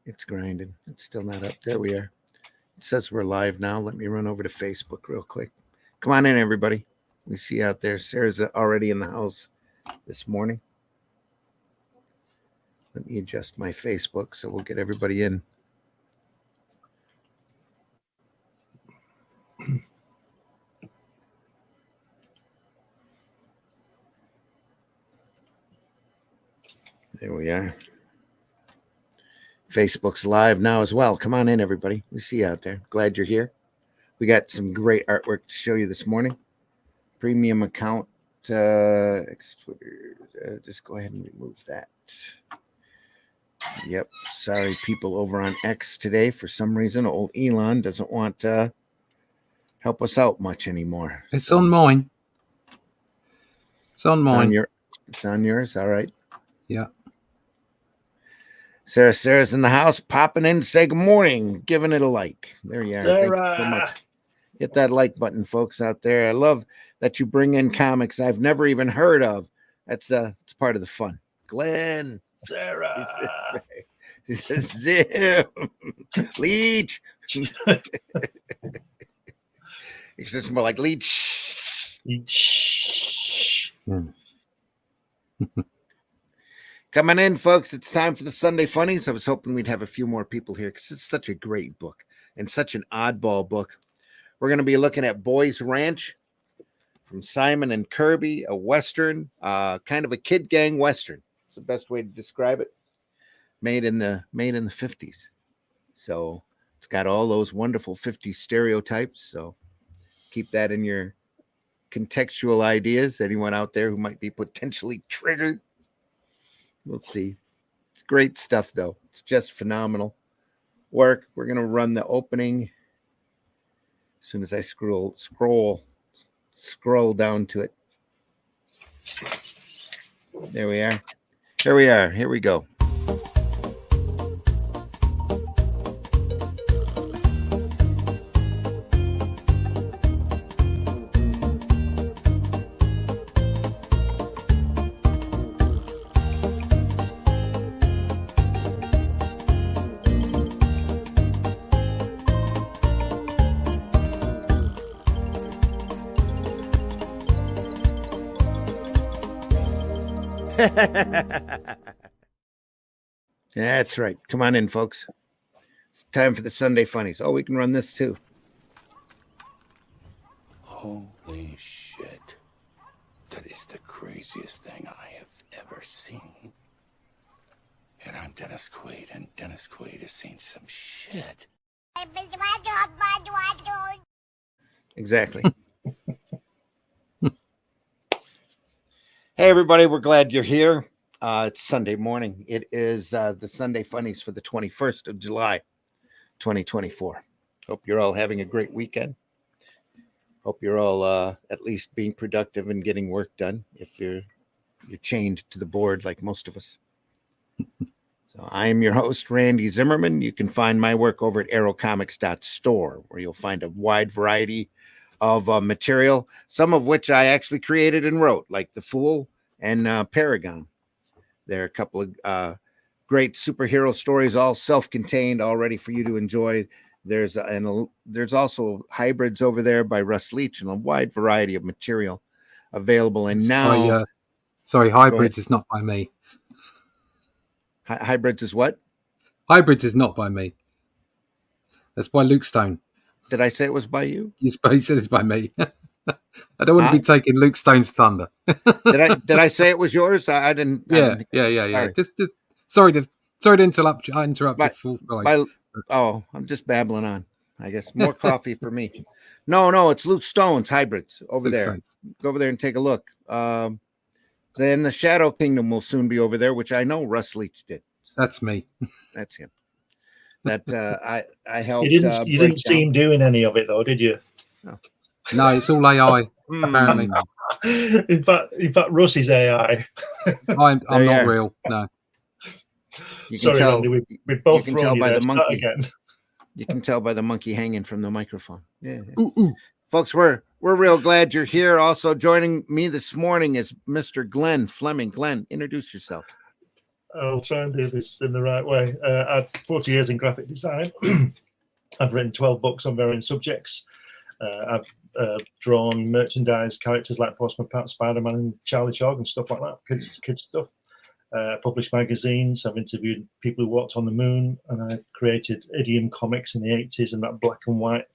It's grinding. It's still not up. There we are. It says we're live now. Let me run over to Facebook real quick. Come on in, everybody. We see out there. Sarah's already in the house this morning. Let me adjust my Facebook so we'll get everybody in. There we are. Facebook's live now as well. Come on in, everybody. We see you out there. Glad you're here. We got some great artwork to show you this morning. Premium account. Just go ahead and remove that. Yep. Sorry, people over on X today. For some reason, old Elon doesn't want to help us out much anymore. It's on mine. It's on mine. It's on yours. All right. Yeah. Sarah's in the house, popping in to say good morning, giving it a like. There you are. Sarah. Thank you so much. Hit that like button, folks out there. I love that you bring in comics I've never even heard of. It's part of the fun. Glenn. Sarah. He says, Zim. Leech. He says more like Leech. Coming in, folks. It's time for the Sunday Funnies. I was hoping we'd have a few more people here because it's such a great book and such an oddball book. We're going to be looking at Boys Ranch from Simon and Kirby, a Western, kind of a kid gang Western. It's the best way to describe it. Made in the 50s. So it's got all those wonderful 50s stereotypes. So keep that in your contextual ideas. Anyone out there who might be potentially triggered. We'll see. It's great stuff, though. It's just phenomenal work. We're going to run the opening as soon as I scroll down to it. There we are. Here we are. Here we go. That's right. Come on in, folks. It's time for the Sunday Funnies. Oh, we can run this too. Holy shit. That is the craziest thing I have ever seen. And I'm Dennis Quaid, and Dennis Quaid has seen some shit. Exactly. Hey, everybody. We're glad you're here. It's Sunday morning. It is the Sunday Funnies for the 21st of July, 2024. Hope you're all having a great weekend. Hope you're all at least being productive and getting work done if you're chained to the board like most of us. So I am your host, Randy Zimmerman. You can find my work over at arrowcomics.store, where you'll find a wide variety of material, some of which I actually created and wrote, like The Fool and Paragon. There are a couple of great superhero stories, all self-contained, all ready for you to enjoy. There's also hybrids over there by Russ Leach and a wide variety of material available. And now, sorry, hybrids is not by me. Hybrids is what? Hybrids is not by me. That's by Luke Stone. Did I say it was by you? You said it's by me. I don't want to be taking Luke Stone's thunder. Did I say it was yours? I didn't. Yeah. Just sorry to interrupt you. I interrupted. I'm just babbling on. I guess more coffee for me. No, it's Luke Stone's hybrids over there. Go over there and take a look. Then the Shadow Kingdom will soon be over there, which I know Russ Leach did. So that's me. That's him. That I helped. You didn't see him doing any of it though, did you? No, it's all AI. Apparently. In fact, Russ is AI. I'm not real. No. Sorry, Randy, we both you can tell by the monkey again. You can tell by the monkey hanging from the microphone. Yeah. Ooh. Folks, we're real glad you're here. Also joining me this morning is Mr. Glenn Fleming. Glenn, introduce yourself. I'll try and do this in the right way. I've 40 years in graphic design. I've written 12 books on varying subjects. I've drawn merchandise characters like Postman Pat, Spider-Man, and Charlie Chog and stuff like that, kids stuff. Published magazines. I've interviewed people who walked on the moon, and I created idiom comics in the 80s and that black and white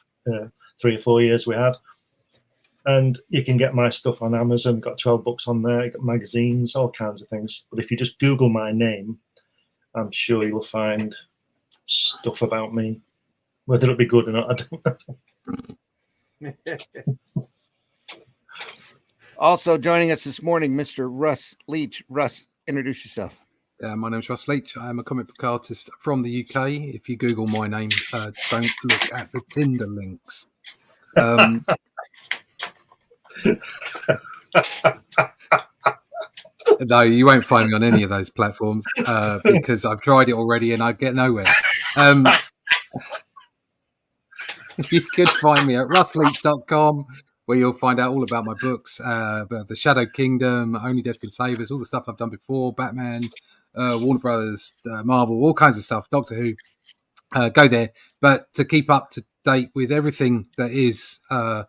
3 or 4 years we had. And you can get my stuff on Amazon. Got 12 books on there, got magazines, all kinds of things. But if you just Google my name, I'm sure you'll find stuff about me. Whether it'll be good or not, I don't know. Also joining us this morning, Mr. Russ Leach. Russ, introduce yourself. My name's Russ Leach. I am a comic book artist from the UK. If you Google my name, don't look at the Tinder links. No, you won't find me on any of those platforms because I've tried it already and I get nowhere. You could find me at russleach.com, where you'll find out all about my books, about the Shadow Kingdom, Only Death Can Save Us, all the stuff I've done before, Batman, Warner Brothers, Marvel, all kinds of stuff, Doctor Who. Go there. But to keep up to date with everything that is the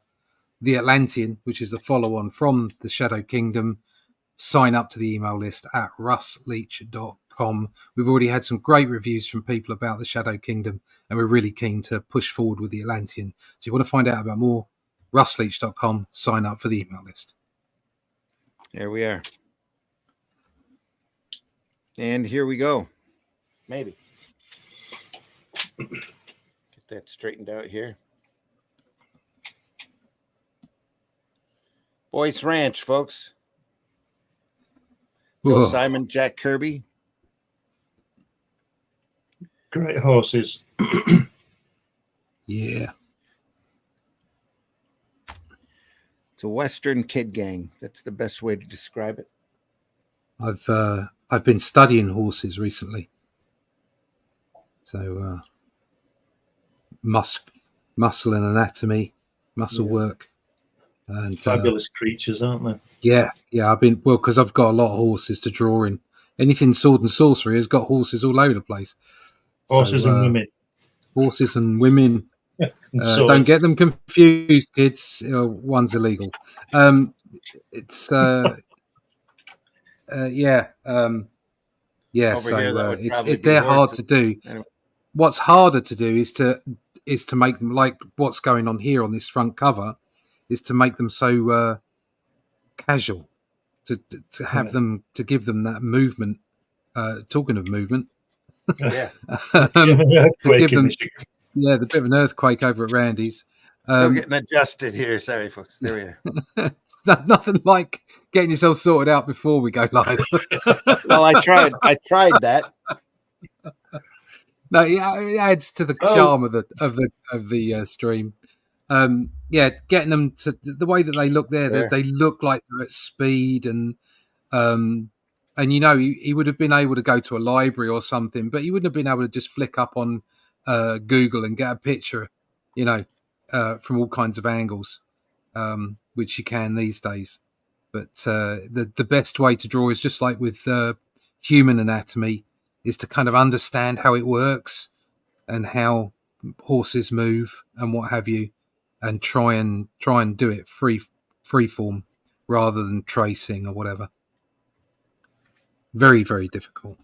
Atlantean, which is the follow-on from the Shadow Kingdom, sign up to the email list at russleach.com. We've already had some great reviews from people about the Shadow Kingdom, and we're really keen to push forward with the Atlantean. So you want to find out about more, russleach.com, sign up for the email list. There we are. And here we go. Maybe. Get that straightened out here. Boyce Ranch, folks. Joe Simon, Jack Kirby. Great horses. Yeah. It's a Western kid gang. That's the best way to describe it. I've been studying horses recently. So muscle and anatomy, muscle work. And fabulous creatures, aren't they? Yeah. I've been because I've got a lot of horses to draw in. Anything sword and sorcery has got horses all over the place. Horses and women. Horses and women. And don't get them confused, kids. One's illegal. It's yeah. They're hard to do. Anyway. What's harder to do is to make them like what's going on here on this front cover. Is to make them so casual, to have them, to give them that movement. Talking of movement, yeah, to give them, the bit of an earthquake over at Randy's. Still getting adjusted here. Sorry, folks. There we are. It's nothing like getting yourself sorted out before we go live. Well, I tried that. No, it adds to the charm of the stream. Getting them to the way that they look there, they look like they're at speed, and he would have been able to go to a library or something, but he wouldn't have been able to just flick up on Google and get a picture, from all kinds of angles, which you can these days. But the best way to draw is just like with human anatomy, is to kind of understand how it works and how horses move and what have you. And try and do it free form rather than tracing or whatever. Very, very difficult.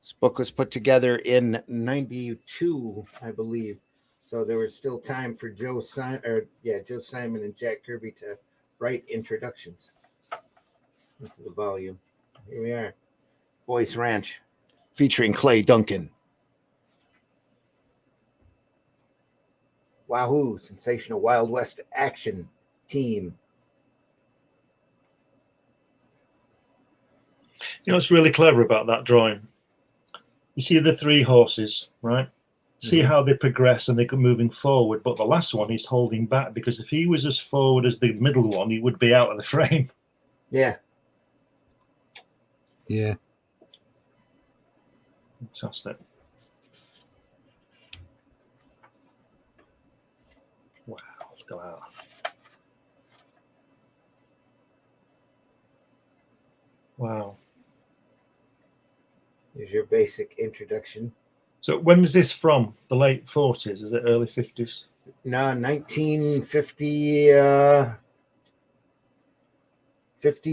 This book was put together in '92, I believe. So there was still time for Joe Simon and Jack Kirby to write introductions into the volume. Here we are, Boyce Ranch, featuring Clay Duncan. Wahoo! Sensational Wild West action team. You know what's really clever about that drawing? You see the 3 horses, right? See how they progress and they're moving forward, but the last one he's holding back, because if he was as forward as the middle one, he would be out of the frame. Yeah. Yeah. Fantastic. Wow, look at that. Wow. Here's your basic introduction. So when was this from? The late 40s? Is it early 50s? No, 1950,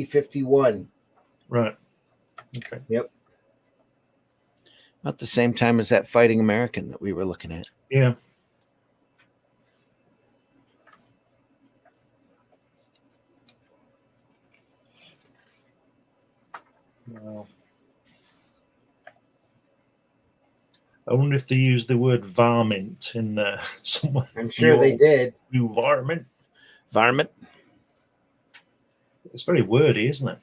51. Right. Okay. Yep. About the same time as that Fighting American that we were looking at. Yeah. Wow. I wonder if they used the word varmint in there somewhere. I'm sure they did. You varmint. Varmint. It's very wordy, isn't it?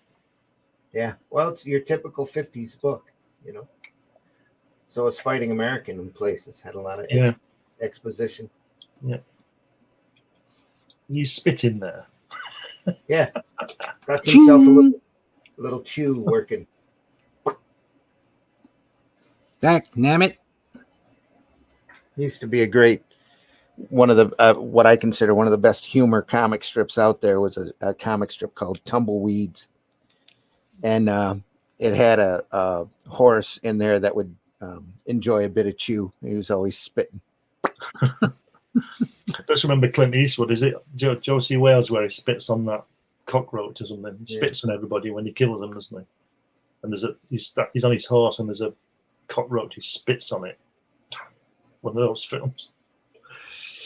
Yeah. Well, it's your typical 50s book, you know. So it's Fighting American in places. Had a lot of exposition. Yeah. You spit in there. Yeah. Got himself a little chew working. Damn it. Used to be a great one of the what I consider one of the best humor comic strips out there was a comic strip called Tumbleweeds, and it had a horse in there that would enjoy a bit of chew. He was always spitting. I just remember Clint Eastwood. Is it Josie Wales where he spits on that cockroach or something? He spits on everybody when he kills them, doesn't he? And he's on his horse and there's a cockroach. He spits on it. One of those films.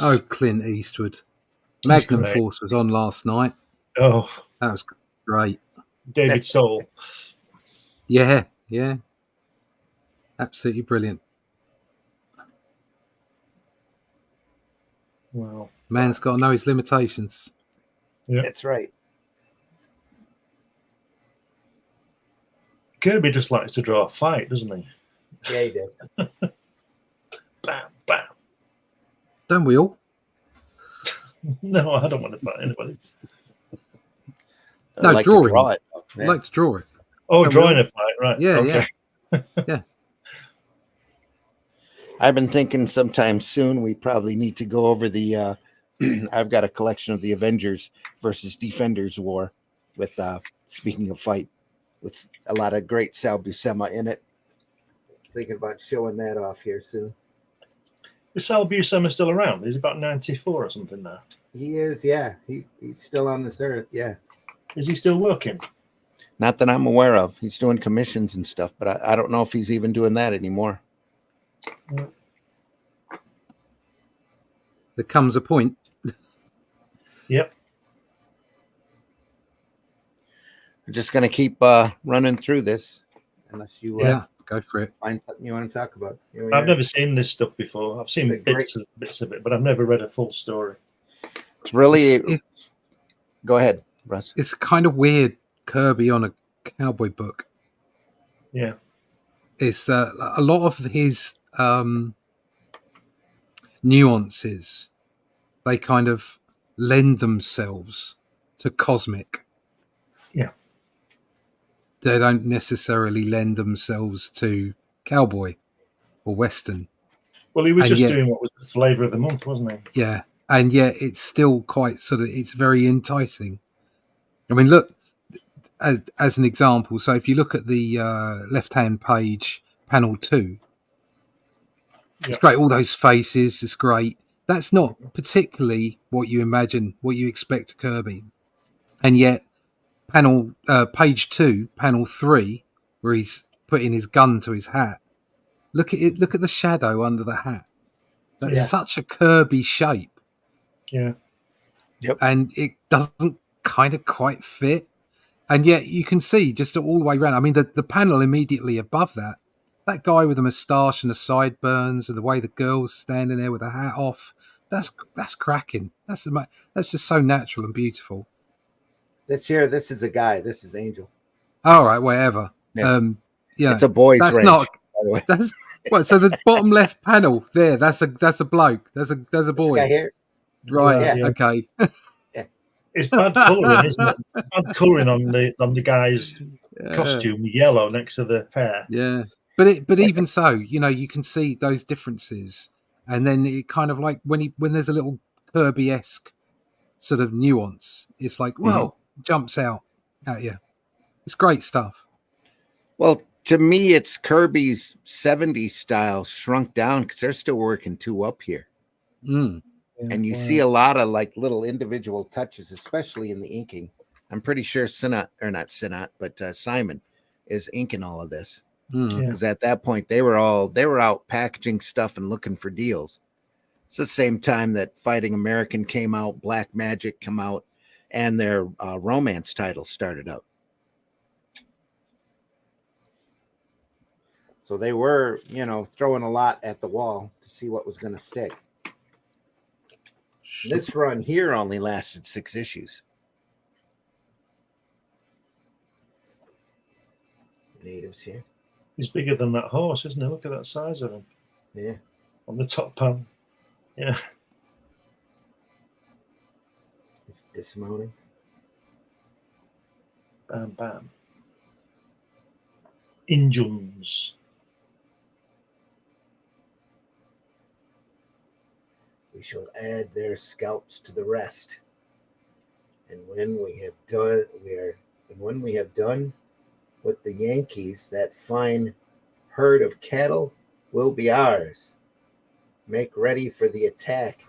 Oh, Clint Eastwood. Magnum Force was on last night. Oh, that was great. David Soul. Yeah, absolutely brilliant. Wow. Man's got to know his limitations. Yeah, that's right. Kirby just likes to draw a fight, doesn't he? Yeah, he does. Bam, bam. Don't we all? No, I don't want to fight anybody. No, like drawing. To draw it. I like to draw it. Oh, drawing a fight, right? Yeah, okay. yeah. I've been thinking sometime soon we probably need to go over the I've got a collection of the Avengers versus Defenders war with speaking of fight, with a lot of great Sal Buscema in it. Thinking about showing that off here soon. Is Sal Buscema still around? He's about 94 or something now. He is, yeah. He's still on this earth, yeah. Is he still working? Not that I'm aware of. He's doing commissions and stuff, but I don't know if he's even doing that anymore. There comes a point. Yep. I'm just going to keep running through this unless you go for it. Find something you want to talk about. I've never seen this stuff before. I've seen bits of it, but I've never read a full story. It's really... Go ahead, Russ. It's kind of weird, Kirby on a cowboy book. Yeah. It's a lot of his nuances. They kind of lend themselves to cosmic. Yeah. They don't necessarily lend themselves to cowboy or western. Well, he was doing what was the flavour of the month, wasn't he? Yeah, and yet it's still quite it's very enticing. I mean, look, as an example, so if you look at the left-hand page, panel 2, it's great, all those faces, it's great. That's not particularly what you imagine, what you expect to Kirby. And yet, page 2, panel 3, where he's putting his gun to his hat. Look at it. Look at the shadow under the hat. That's such a Kirby shape. Yeah. Yep. And it doesn't kind of quite fit. And yet you can see just all the way around. I mean, the panel immediately above that guy with the moustache and the sideburns and the way the girl's standing there with the hat off, that's cracking. That's just so natural and beautiful. This is a guy. This is Angel. All right, whatever. Yeah. It's a boy's that's ranch, not. By the way. That's what. So the bottom left panel there. That's a bloke. There's a boy. This guy here? Right. Yeah. Okay. It's bad colouring, isn't it? Bad colouring on the guy's costume, yellow next to the hair. Yeah. But even so, you can see those differences, and then it kind of like when there's a little Kirby-esque sort of nuance, it's like, whoa, jumps out at you. It's great stuff. Well, To me, it's Kirby's 70s style shrunk down because they're still working 2 up here. Mm. And you see a lot of like little individual touches, especially in the inking. I'm pretty sure Simon is inking all of this. Because at that point they were out packaging stuff and looking for deals. It's the same time that Fighting American came out, Black Magic came out, and their romance titles started up. So they were, throwing a lot at the wall to see what was going to stick. This run here only lasted 6 issues. Natives here. He's bigger than that horse, isn't he? Look at that size of him. Yeah. On the top pan. Yeah. He's dismounting. Bam, bam. Injuns. We shall add their scalps to the rest. And when we have done with the Yankees, that fine herd of cattle will be ours. Make ready for the attack.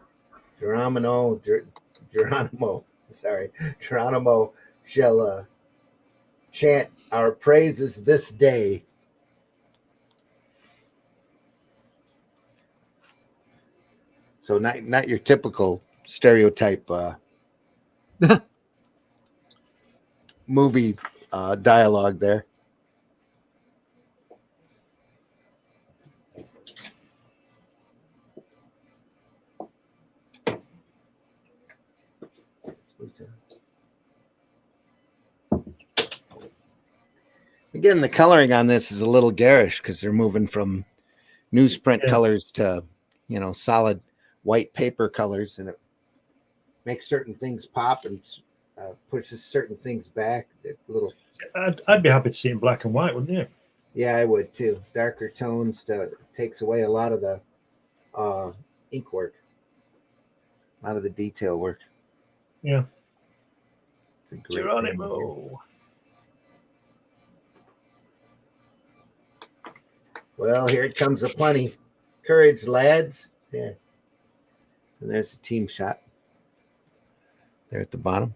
Geronimo shall chant our praises this day. So not your typical stereotype movie dialogue there. Again, the coloring on this is a little garish because they're moving from newsprint colors to, solid white paper colors, and it makes certain things pop and pushes certain things back. I'd be happy to see it in black and white, wouldn't you? Yeah, I would too. Darker tones takes away a lot of the ink work, a lot of the detail work. Yeah. It's a great Geronimo. Well, here it comes a plenty. Courage, lads. Yeah. And there's a team shot there at the bottom.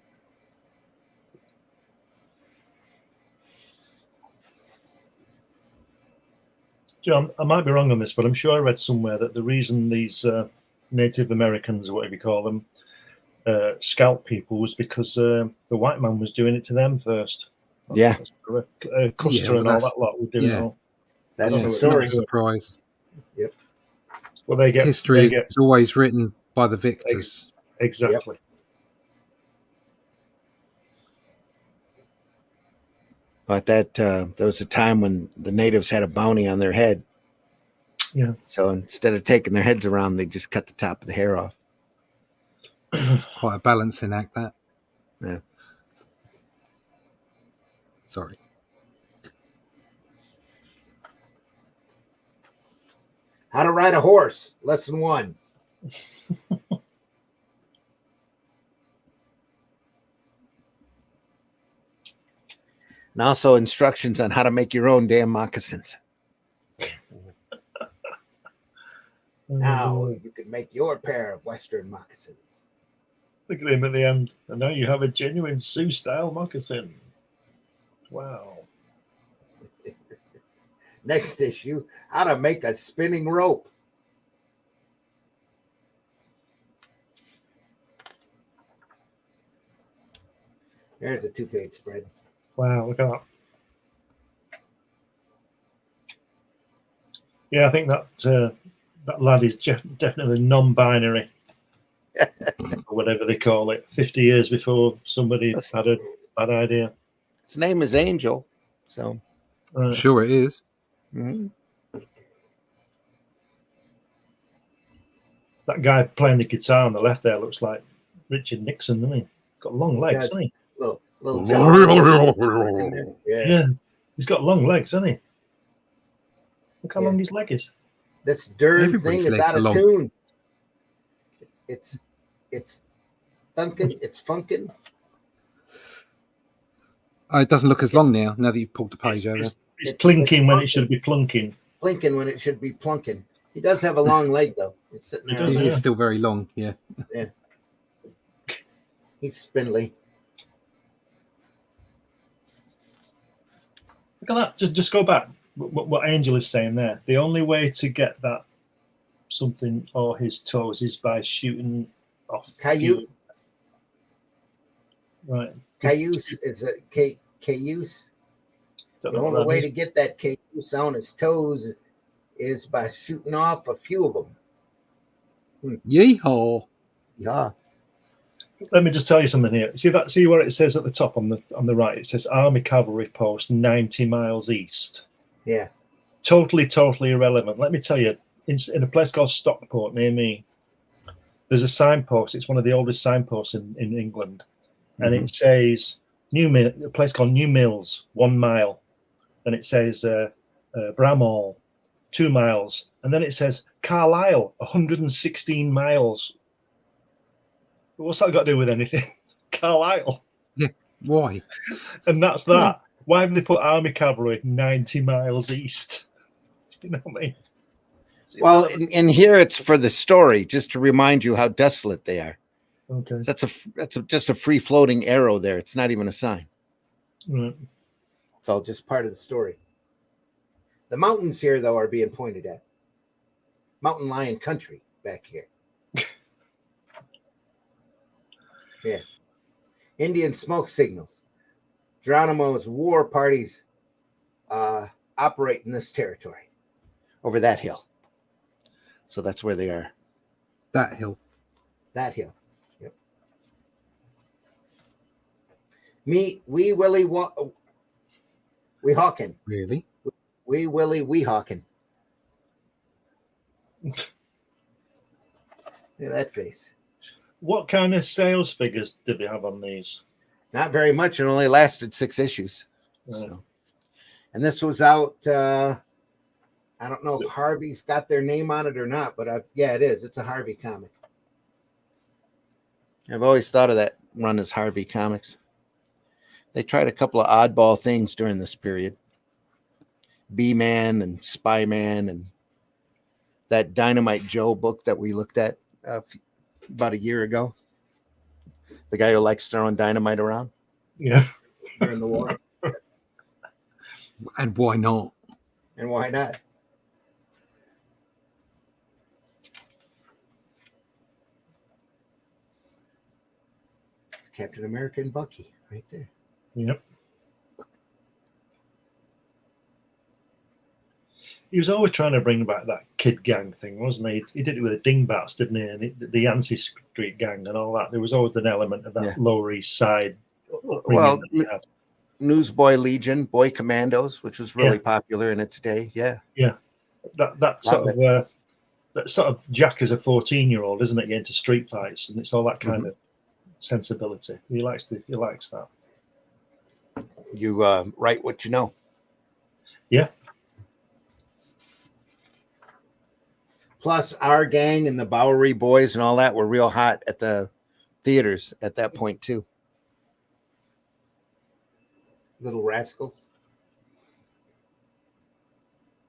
John, I might be wrong on this, but I'm sure I read somewhere that the reason these Native Americans, or whatever you call them, scalp people was because the white man was doing it to them first. Yeah. Custer and all that lot were doing it all. That's the Not story. a surprise. Yep. Well, they get History is always written by the victors. Exactly. Yep. But there was a time when the natives had a bounty on their head. Yeah. So instead of taking their heads around, they just cut the top of the hair off. It's quite a balancing act, that. Yeah. Sorry. How to ride a horse, lesson 1. And also instructions on how to make your own damn moccasins. Now you can make your pair of Western moccasins. Look at him at the end. And now you have a genuine Sioux-style moccasin. Wow. Next issue, how to make a spinning rope. There's a 2-page spread. Wow, look at that. Yeah, I think that lad is definitely non-binary, or whatever they call it. 50 years before somebody had a bad idea. His name is Angel, so I'm sure it is. Mm-hmm. That guy playing the guitar on the left there looks like Richard Nixon, doesn't he? Got long legs, hasn't he? Little Yeah, he's got long legs, hasn't he? Look how long his leg is. This darn Everybody's thing is legs out are of long. tune. It's thunking. It's funking. It doesn't look as long now that you've pulled the page over. It's plinking when it should be plunking. Plinking when it should be plunking. He does have a long leg, though. It's sitting there. He does, It yeah. is still very long. Yeah. He's spindly. Look at that. Just go back. What Angel is saying there. The only way to get that something or his toes is by shooting off. Cayuse. Right. Cayuse is a cayuse. Don't The know what only that way is. to get that cayuse on his toes is by shooting off a few of them. Yeehaw. Yeah. Let me just tell you something here. See where it says at the top on the right. It says Army Cavalry Post 90 miles east. Yeah. Totally irrelevant. Let me tell you, in a place called Stockport near me, there's a signpost. It's one of the oldest signposts in England, and it says a place called New Mills, 1 mile, and it says Bramall, 2 miles, and then it says Carlisle, 116 miles. What's that got to do with anything? Carlisle. Why? And that's that. Why have they put Army Cavalry 90 miles east? You know what I mean? Well, in here it's for the story, just to remind you how desolate they are. Okay. That's just a free floating arrow there. It's not even a sign. Right. It's all just part of the story. The mountains here, though, are being pointed at. Mountain lion country back here. Yeah. Indian smoke signals. Geronimo's war parties operate in this territory over that hill. So that's where they are. That hill. That hill. Yep. Wee Willie Wee Hawkin. Really? Wee Willie Wee Hawkin. Look at that face. What kind of sales figures did they have on these? Not very much. It only lasted 6 issues. So. And this was out. I don't know if Harvey's got their name on it or not, but yeah, it is. It's a Harvey comic. I've always thought of that run as Harvey Comics. They tried a couple of oddball things during this period. B-Man and Spy-Man and that Dynamite Joe book that we looked at about a year ago. The guy who likes throwing dynamite around. Yeah. During the war. And why not? And why not? It's Captain America and Bucky right there. Yep. He was always trying to bring back that kid gang thing, wasn't he? He did it with the Dingbats, didn't he? And the Yancey Street gang and all that. There was always an element of that Lower East Side. Well, Newsboy Legion, Boy Commandos, which was really popular in its day. Yeah. Yeah. That sort of Jack as a 14-year-old, isn't it? Getting into street fights, and it's all that kind of sensibility. He likes that. You write what you know. Yeah. Plus, our gang and the Bowery Boys and all that were real hot at the theaters at that point, too. Little Rascals.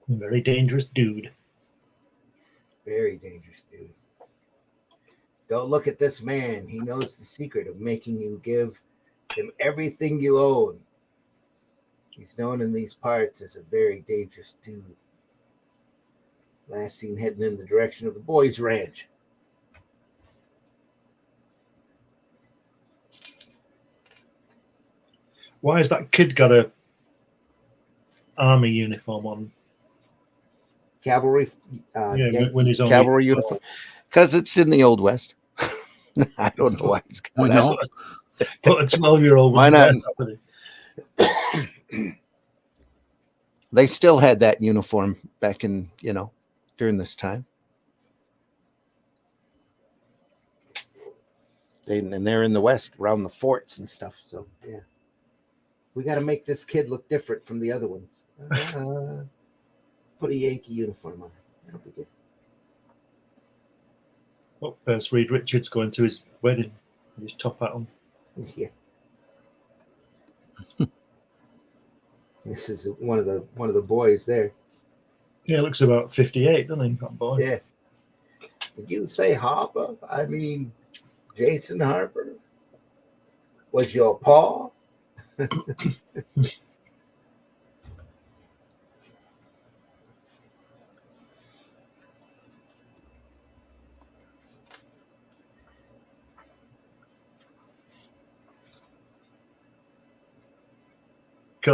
Very dangerous dude. Very dangerous dude. Don't look at this man. He knows the secret of making you give him everything you own. He's known in these parts as a very dangerous dude. Last seen heading in the direction of the boys' ranch. Why has that kid got a army uniform on? Cavalry. When he's on cavalry uniform. Because it's in the Old West. I don't know why he's got Why not? But a 12-year-old. Why not? They still had that uniform back in, during this time. And they're in the West around the forts and stuff. So, yeah. We got to make this kid look different from the other ones. Put a Yankee uniform on. That'll be good. Oh, there's Reed Richards going to his wedding with his top hat on. Yeah. This is one of the boys there. Yeah, looks about 58, doesn't he, that boy? Yeah. Did you say Harper? I mean, Jason Harper was your paw? Look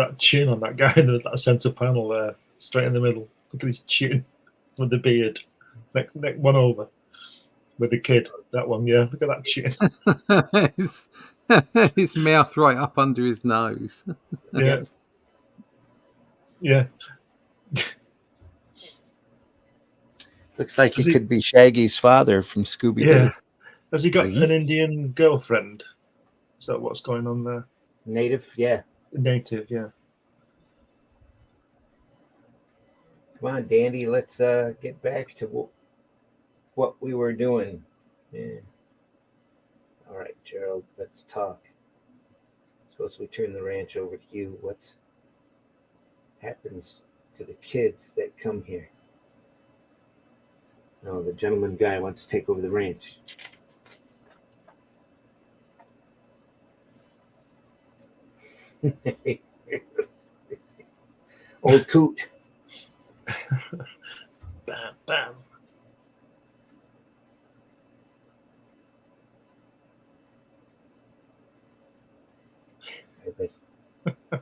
at that chin on that guy in that centre panel there, straight in the middle. Look at his chin with the beard. Next one over with the kid. That one, yeah. Look at that chin. His mouth right up under his nose. Yeah. Yeah. Looks like he could be Shaggy's father from Scooby-Doo. Yeah. Has he got an Indian girlfriend? Is that what's going on there? Native, yeah. Native, yeah. Come on, Dandy, let's get back to what we were doing. Yeah. All right, Gerald, let's talk. Suppose we turn the ranch over to you. What happens to the kids that come here? No, the gentleman guy wants to take over the ranch. Old Coot. Bam, bam.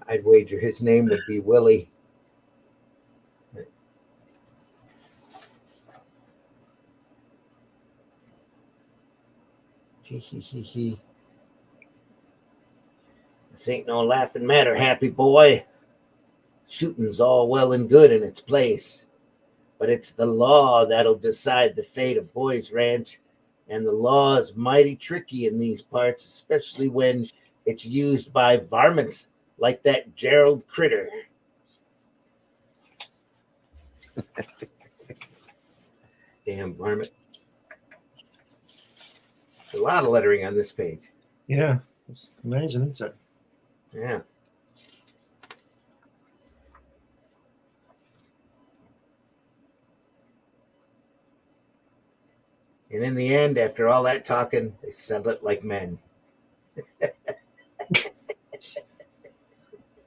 I'd wager his name would be Willie. He. This ain't no laughing matter, happy boy. Shooting's all well and good in its place, but it's the law that'll decide the fate of Boys Ranch, and the law is mighty tricky in these parts, especially when it's used by varmints like that Gerald critter. Damn varmint. There's a lot of lettering on this page. Yeah, it's amazing, isn't it? Yeah. And in the end, after all that talking, they settle it like men.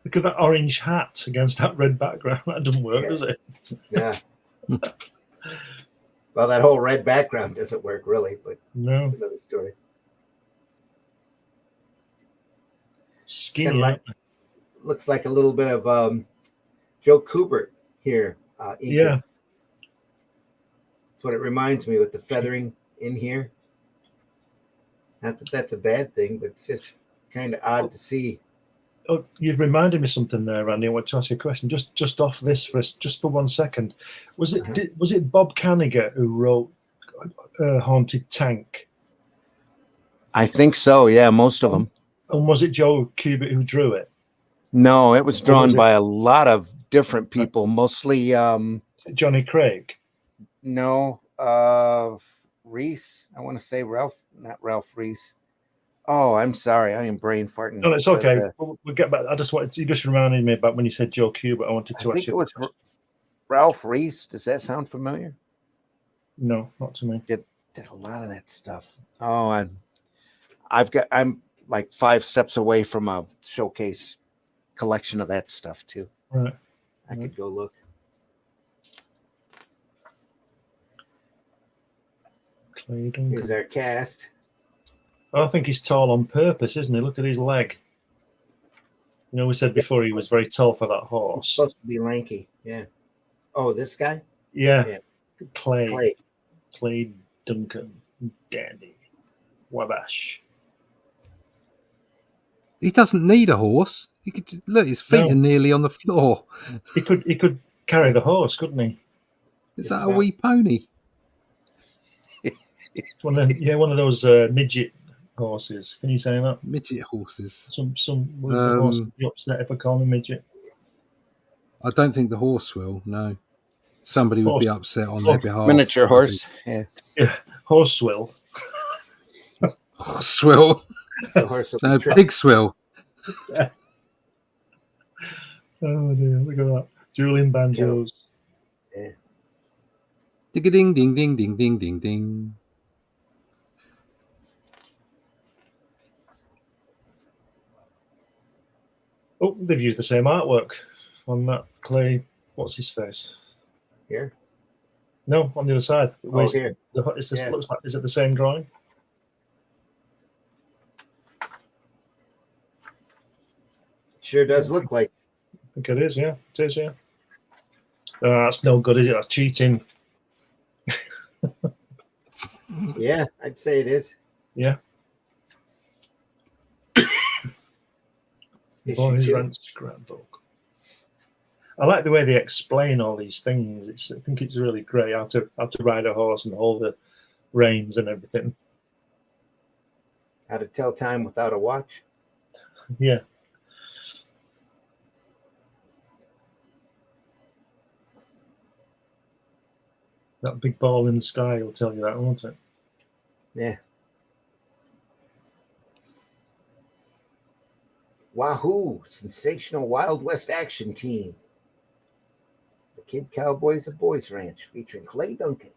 Look at that orange hat against that red background. That doesn't work, does it? Yeah. Well, that whole red background doesn't work really, but No. that's another story. Skinny. Like, looks like a little bit of Joe Kubert here. Yeah. That's what it reminds me with the feathering in here. Not that that's a bad thing, but it's just kind of odd to see. Oh, you've reminded me something there, Randy. I want to ask you a question. Just off this just for 1 second. Was it Bob Kanigher who wrote Haunted Tank? I think so. Yeah, most of them. And was it Joe Kubert who drew it? No, it was drawn by a lot of different people, mostly. Johnny Craig? No, Reese. I want to say not Ralph Reese. Oh, I'm sorry. I am brain farting. No, it's okay. We'll get back. You just reminded me about when you said Joe Kubert. I wanted to ask you. I think it was Ralph Reese. Does that sound familiar? No, not to me. Did a lot of that stuff. Oh, I'm like 5 steps away from a showcase collection of that stuff too. Right. I could go look. Here's our cast. I think he's tall on purpose, isn't he? Look at his leg. You know, we said before he was very tall for that horse. He's supposed to be lanky. Yeah. Oh, this guy? Yeah. Clay Clay. Duncan. Dandy. Wabash. He doesn't need a horse. He could look. His feet are nearly on the floor. He could carry the horse, couldn't he? Is that a wee pony? One of those midget horses. Can you say that? Midget horses. Some horse would be upset if I call him midget. I don't think the horse will. No, somebody would be upset on their behalf. Miniature horse. Yeah. Horse swill. Horse swill. The horse No, pig swill. Oh dear, look at that. Dueling banjos. Yeah. Ding ding ding ding ding ding ding ding. Oh, they've used the same artwork on that clay. What's his face? Here. No, on the other side. Oh, here. It's just Yeah. looks like. Is it the same drawing? Sure does look like. I think it is. Yeah, it is. Yeah. That's no good, is it? That's cheating. Yeah, I'd say it is. Yeah. Issue Boys 2. Rent scrapbook. I like the way they explain all these things. I think it's really great how to ride a horse and hold the reins and everything. How to tell time without a watch. Yeah. That big ball in the sky will tell you that, won't it? Yeah. Wahoo! Sensational Wild West action team. The Kid Cowboys of Boys Ranch, featuring Clay Duncan.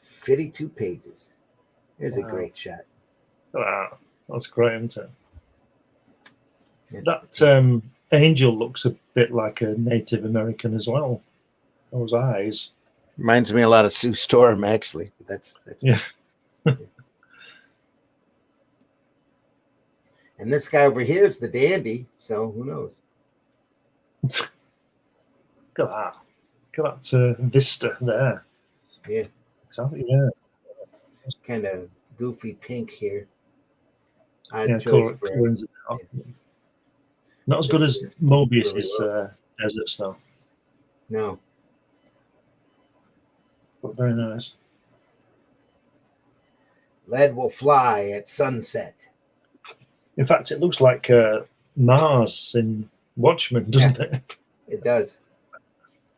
"52 pages. There's a Wow. great shot. Wow. That's great, isn't it? That's- That angel looks a bit like a Native American as well. Those eyes. reminds me a lot of Sue Storm, actually. That's Yeah. And this guy over here is the dandy, so who knows? Look at that. Look at that vista there. Yeah. Exactly. Yeah. It's kind of goofy pink here. Odd Yeah. choice for Coloring's not as good as Mobius's deserts, though. no. But very nice. "Lead will fly at sunset." In fact, it looks like Mars in Watchmen, doesn't it? It does.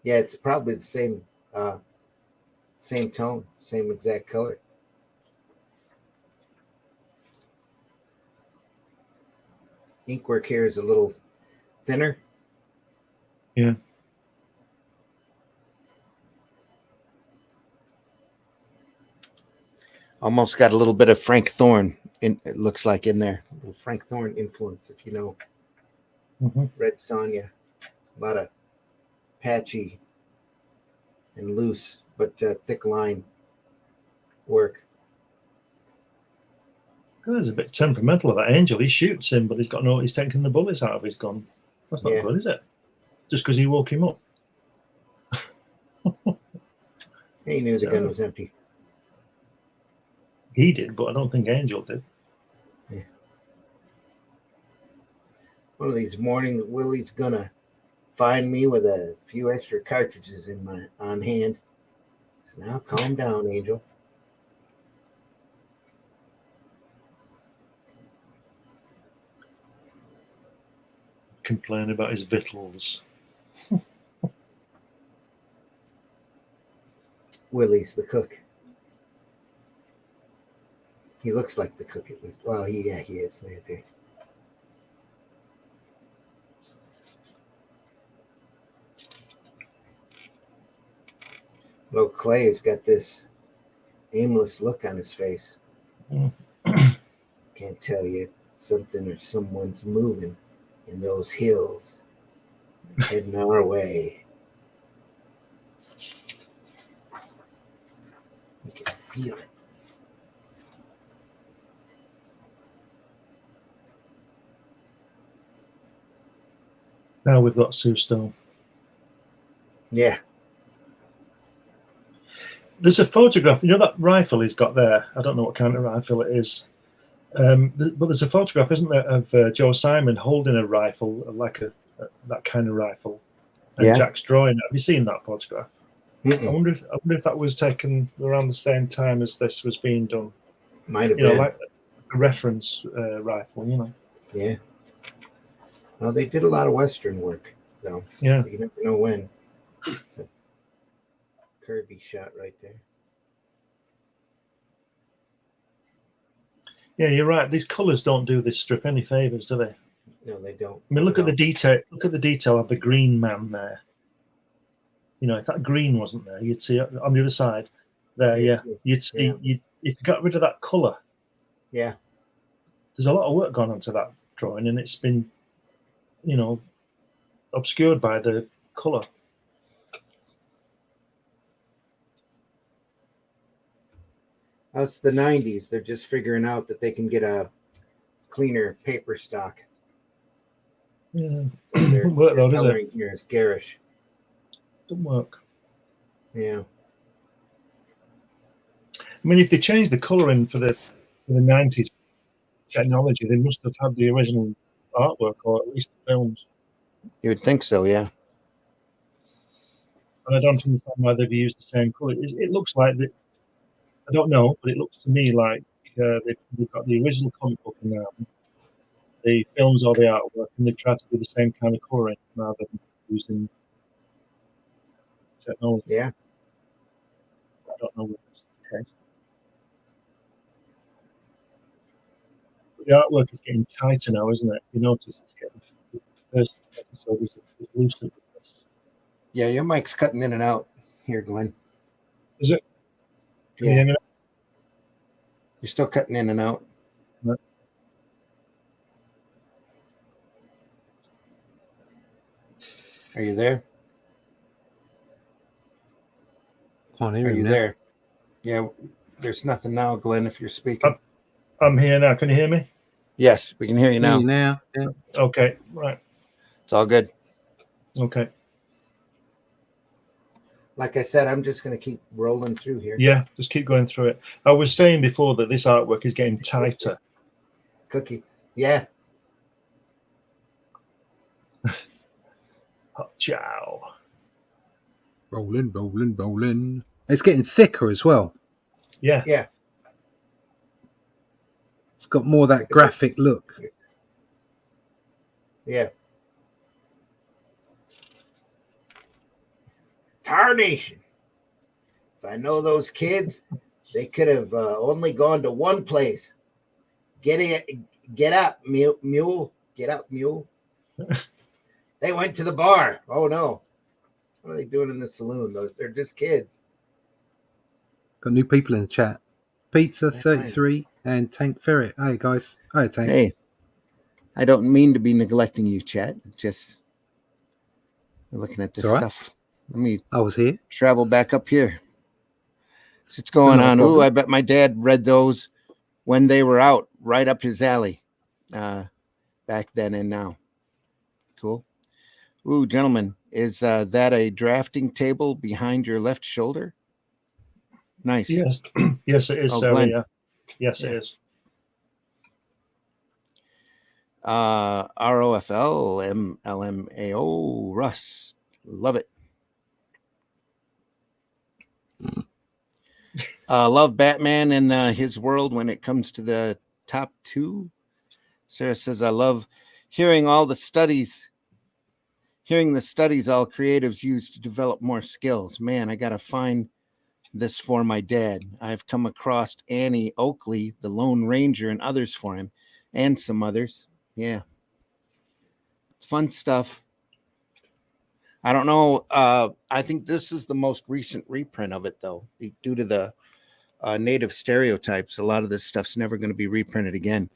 Yeah, it's probably the same tone, same exact color. Inkwork here is a little thinner. Yeah. Almost got a little bit of Frank Thorne it looks like in there. A little Frank Thorne influence, if you know Red Sonja. A lot of patchy and loose, but thick line work. There's a bit temperamental of that angel. He shoots him, but he's taking the bullets out of his gun. That's not good, is it? Just because he woke him up. He knew the gun was empty. He did, but I don't think Angel did. Yeah. One of these mornings, Willie's gonna find me with a few extra cartridges on hand. So now calm down, Angel. Complain about his victuals. Willie's the cook. He looks like the cook at least. Well, he is right there. Well, Clay has got this aimless look on his face. Can't tell you, something or someone's moving in those hills, heading our way. We can feel it. Now we've got Sue Stone. Yeah. There's a photograph. You know that rifle he's got there? I don't know what kind of rifle it is. But there's a photograph, isn't there, of Joe Simon holding a rifle, like that kind of rifle. And Jack's drawing it. Have you seen that photograph? I wonder if that was taken around the same time as this was being done. Might have been. Like a reference rifle, Yeah. Well, they did a lot of Western work, though. Yeah. So you never know when. It's a Kirby shot right there. Yeah, you're right. These colours don't do this strip any favours, do they? No, they don't. I mean, look at the detail. Look at the detail of the green man there. You know, if that green wasn't there, you'd see it on the other side there. Yeah, you'd see. Yeah. If you got rid of that colour, Yeah. there's a lot of work gone onto that drawing, and it's been, you know, obscured by the colour. That's the 90s. They're just figuring out that they can get a cleaner paper stock. Yeah, So doesn't work though, does it? coloring here is garish. Doesn't work. Yeah. I mean, if they changed the colouring for the 90s technology, they must have had the original artwork, or at least the films. You would think so, yeah. And I don't understand why they've used the same colour. It looks like that. I don't know, but it looks to me like they've got the original comic book in there, the films or the artwork, and they've tried to do the same kind of colouring rather than using technology. Yeah. I don't know whether that's the case. But the artwork is getting tighter now, isn't it? You notice it's getting. The first episode was looser with this. Yeah, your mic's cutting in and out here, Glenn. Is it? Can you Yeah. hear me now? You're still cutting in and out. No. Are you there? Can't hear Are him you now. there? Yeah, there's nothing now, Glenn, if you're speaking. I'm here now. Can you hear me? Yes, we can hear you Hear now. you now. Yeah. Okay. Right. It's all good. Okay. Like I said, I'm just going to keep rolling through here. Yeah. Just keep going through it. I was saying before that this artwork is getting tighter. Cookie. Yeah. Hot chow. Rolling, rolling, rolling. It's getting thicker as well. Yeah. Yeah. It's got more of that graphic look. Yeah. Tarnation. If I know those kids, they could have only gone to one place. Get up, mule. Get up, mule. They went to the bar. Oh no. What are they doing in the saloon? They're just kids. Got new people in the chat. Pizza 33 and Tank Ferret. Hey guys. Hi Tank. Hey, I don't mean to be neglecting you, chat. Just looking at this It's all right. stuff. Let me I was here. travel back up here. So what's going Not a on? problem. Ooh, I bet my dad read those when they were out, right up his alley, back then and now. Cool. Ooh, gentlemen, is that a drafting table behind your left shoulder? Nice. Yes. Yes, it is, Oh, Sarah. Glenn. Yeah. Yes, Yeah. it is. ROFL MLMAO Russ. Love it. Love Batman and his world when it comes to the top two. Sarah says, I love hearing the studies all creatives use to develop more skills. Man, I got to find this for my dad. I've come across Annie Oakley, the Lone Ranger, and others for him, and some others. Yeah. It's fun stuff. I don't know. I think this is the most recent reprint of it, though, due to the native stereotypes. A lot of this stuff's never going to be reprinted again.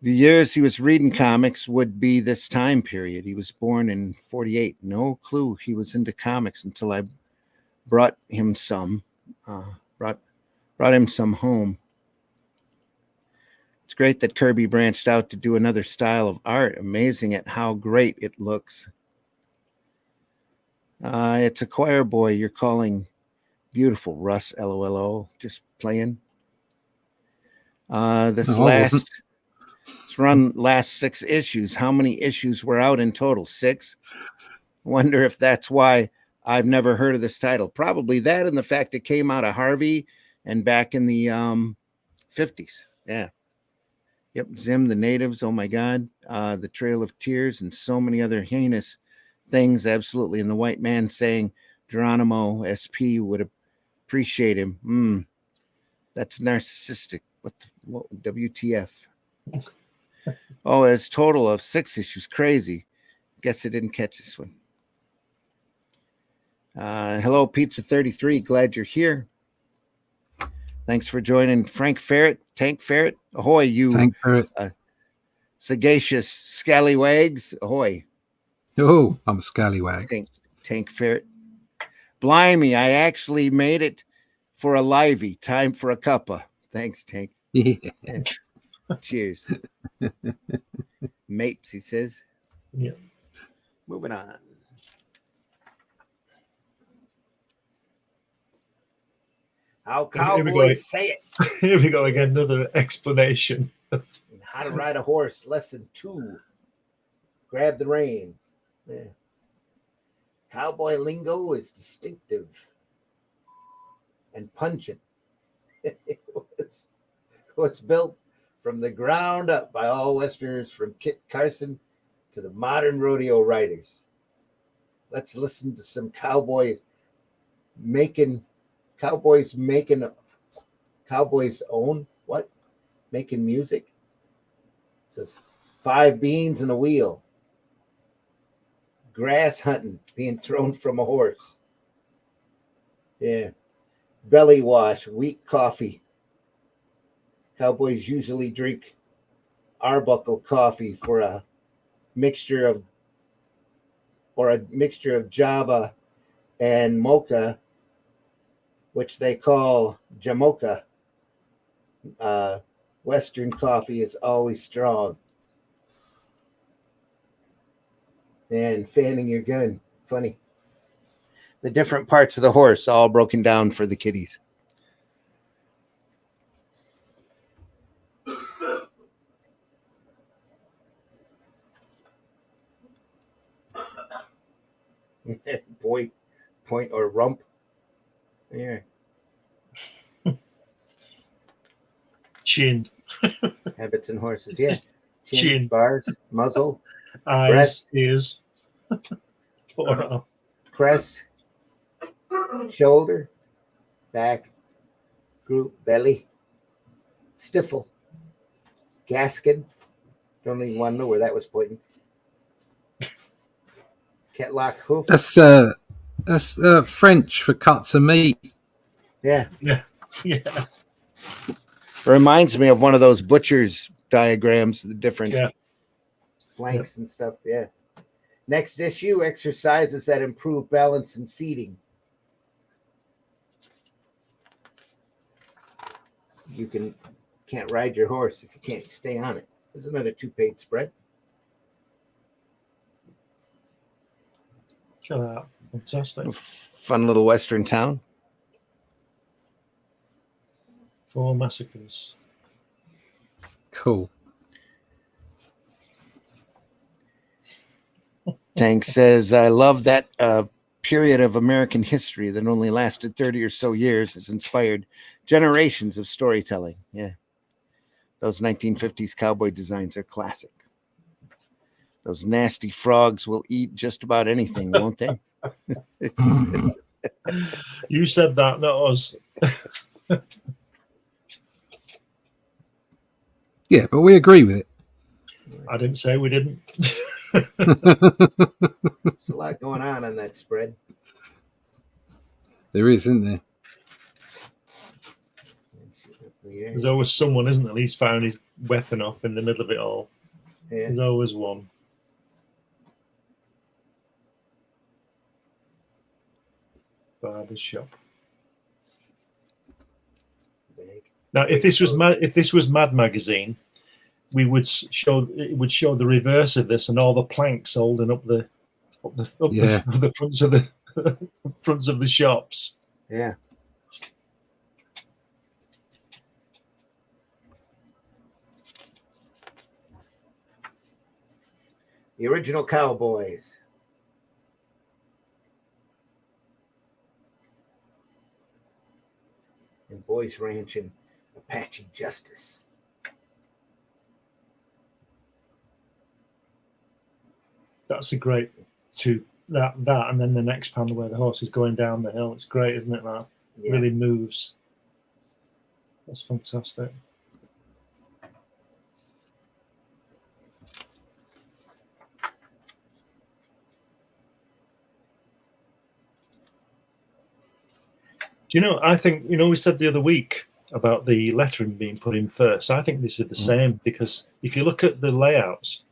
The years he was reading comics would be this time period. He was born in 48. No clue he was into comics until I brought him some. Brought him some home. It's great that Kirby branched out to do another style of art. Amazing at how great it looks. It's a choir boy you're calling beautiful, Russ. LOLO. Just playing. This run last 6 issues. How many issues were out in total? 6. Wonder if that's why I've never heard of this title. Probably that, and the fact it came out of Harvey and back in the 50s. Yeah. Yep. Zim, the natives. Oh my God. The Trail of Tears and so many other heinous things. Absolutely. And the white man saying Geronimo SP would appreciate him. That's narcissistic. What WTF? Oh, it's total of 6 issues. Crazy. Guess I didn't catch this one. Hello, Pizza 33. Glad you're here. Thanks for joining, Frank Ferret, Tank Ferret. Ahoy, you Tank Ferret. Sagacious scallywags. Ahoy. Oh, I'm a scallywag. Tank Ferret. Blimey, I actually made it for a livey. Time for a cuppa. Thanks, Tank. Yeah. Cheers. Mates, he says. Yeah. Moving on. How cowboys say it. Here we go again. Another explanation. How to ride a horse. Lesson 2. Grab the reins. Yeah. Cowboy lingo is distinctive and pungent. It was built from the ground up by all Westerners from Kit Carson to the modern rodeo riders. Let's listen to some cowboys own what? Making music. It says 5 beans and a wheel. Grass hunting, being thrown from a horse. Yeah. Belly wash, weak coffee. Cowboys usually drink Arbuckle coffee for a mixture of Java and mocha, which they call Jamocha. Western coffee is always strong. And fanning your gun. Funny. The different parts of the horse all broken down for the kiddies. Point or rump. Yeah. Chin. Habits and horses. Yeah. Chin. Bars. Muzzle. Eyes. Breast. Ears. Forearm. Crest. Shoulder. Back. Group. Belly. Stifle. Gaskin. Don't even want to know where that was pointing. Ketlock hoof. That's French for cuts of meat. Yeah. Yeah. Reminds me of one of those butcher's diagrams, the different flanks and stuff. Yeah. Next issue, exercises that improve balance and seating. You can't ride your horse if you can't stay on it. There's another 2-page spread. Check that out. Fantastic. Fun little Western town. 4 massacres. Cool. Tank says, I love that period of American history that only lasted 30 or so years has inspired generations of storytelling. Yeah. Those 1950s cowboy designs are classic. Those nasty frogs will eat just about anything, won't they? You said that, not us. Yeah, but we agree with it. I didn't say we didn't. There's a lot going on that spread. There is, isn't there? There's always someone, isn't there? He's found his weapon off in the middle of it all. Yeah. There's always one. Barber's shop. Now, if this was Mad Magazine, we would show the reverse of this and all the planks holding up the fronts of the fronts of the shops. Yeah. The original cowboys. And Boys Ranch and Apache Justice. That's a great that and then the next panel where the horse is going down the hill. It's great, isn't it? That really moves. That's fantastic. you know? I think we said the other week about the lettering being put in first. I think this is the same, because if you look at the layouts,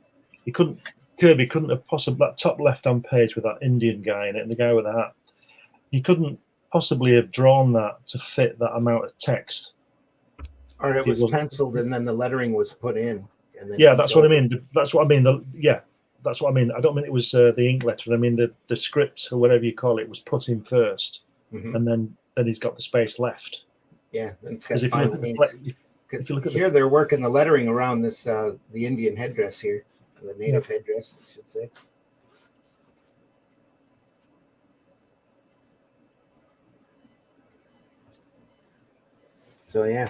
Kirby couldn't have possibly, that top left-hand page with that Indian guy in it and the guy with the hat, he couldn't possibly have drawn that to fit that amount of text. Or it was penciled and then the lettering was put in. And then yeah, that's what I mean. That's what I mean. That's what I mean. I don't mean it was the ink lettering. I mean the script or whatever you call it was put in first, and then he's got the space left. Yeah, because if you look at here, they're working the lettering around this the Indian headdress here, the native headdress, I should say. So yeah,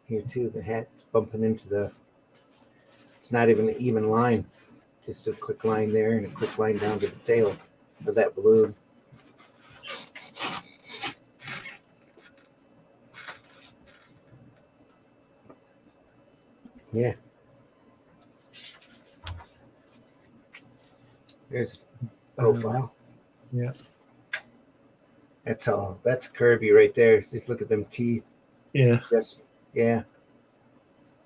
here too, the hat's bumping into the. It's not even an even line, just a quick line there and a quick line down to the tail of that balloon. Yeah. There's a profile. Yeah. That's all. That's Kirby right there. Just look at them teeth. Yeah. Yes. Yeah.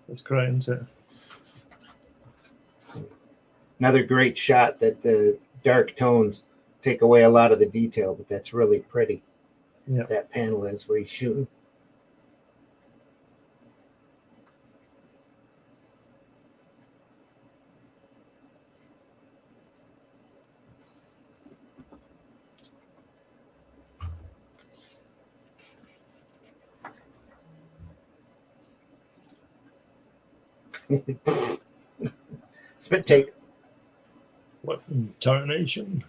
That's great, isn't it? Another great shot that the dark tones take away a lot of the detail, but that's really pretty. Yeah. That panel is where he's shooting. Spit take. What intonation?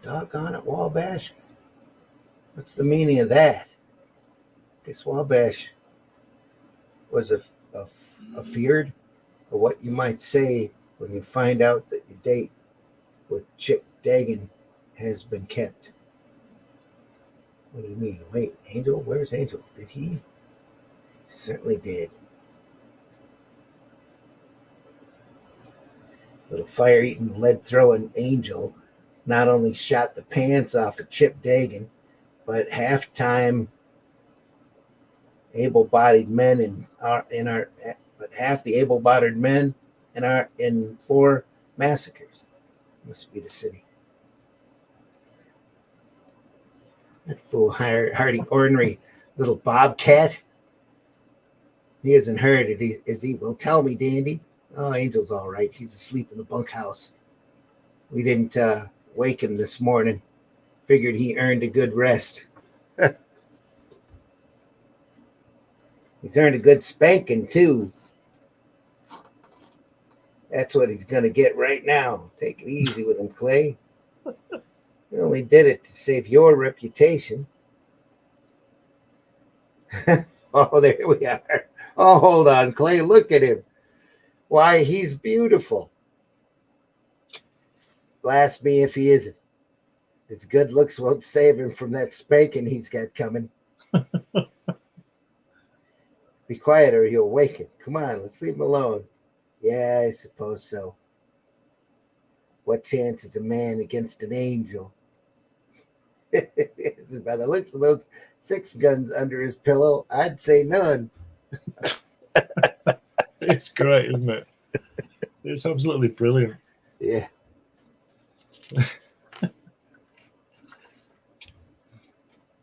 Doggone it, Wabash. What's the meaning of that? I guess Wabash was a feared, or what you might say when you find out that your date with Chip Dagan has been kept. What do you mean? Wait, Angel? Where's Angel? Did he? Certainly did. Little fire-eating, lead-throwing Angel not only shot the pants off of Chip Dagan, but half-time able-bodied men but half the able-bodied men in 4 massacres. Must be the city. That fool Hardy ornery little bobcat. He hasn't heard it, is he? Well, tell me, Dandy. Oh, Angel's all right. He's asleep in the bunkhouse. We didn't wake him this morning. Figured he earned a good rest. He's earned a good spanking, too. That's what he's going to get right now. Take it easy with him, Clay. You only did it to save your reputation. Oh, there we are. Oh, hold on, Clay. Look at him. Why, he's beautiful. Blast me if he isn't. His good looks won't save him from that spanking he's got coming. Be quiet or he'll waken. Come on, let's leave him alone. Yeah, I suppose so. What chance is a man against an angel? By the looks of those 6 guns under his pillow, I'd say none. It's great, isn't it? It's absolutely brilliant. Yeah.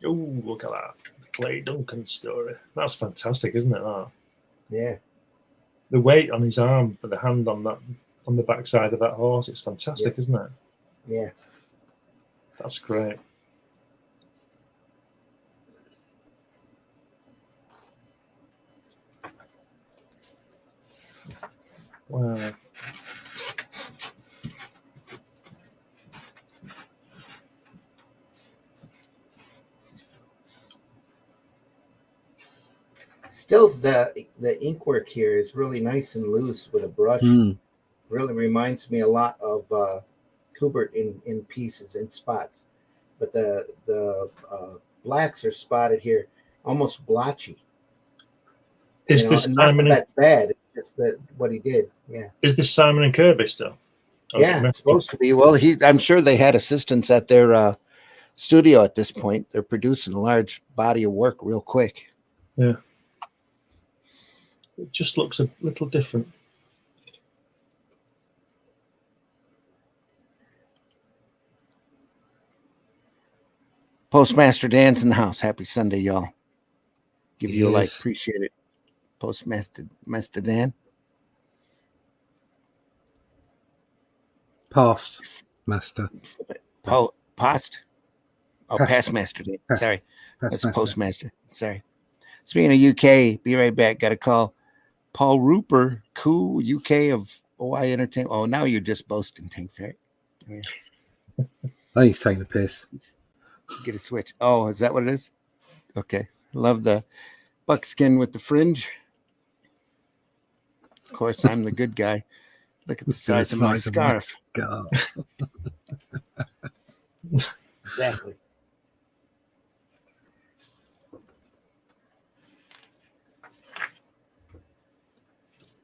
Oh, look at that. Clay Duncan story. That's fantastic, isn't it? That? Yeah. The weight on his arm, but the hand on the backside of that horse, it's fantastic, isn't it? Yeah. That's great. Wow. Still, the ink work here is really nice and loose with a brush. Really reminds me a lot of Kubert in pieces and spots. But the blacks are spotted here almost blotchy. Is this time not that bad. It's just what he did. Yeah. Is this Simon and Kirby still? Or is it Yeah, Messi? it's supposed to be. Well, I'm sure they had assistants at their studio at this point. They're producing a large body of work real quick. Yeah. It just looks a little different. Postmaster Dan's in the house. Happy Sunday, y'all. Give you a like. Yes. Appreciate it. Postmaster Master Dan. Past master. Past. Oh, Past. past Master Dan. Past. Sorry. Past That's master. Postmaster. Sorry. Speaking of UK, be right back. Got a call. Paul Rupert, cool UK of OI Entertainment. Oh, now you're just boasting, Tank Ferret. Yeah. I think he's taking the piss. Get a switch. Oh, is that what it is? Okay. Love the buckskin with the fringe. Of course, I'm the good guy. Look at the size of my scarf. Exactly.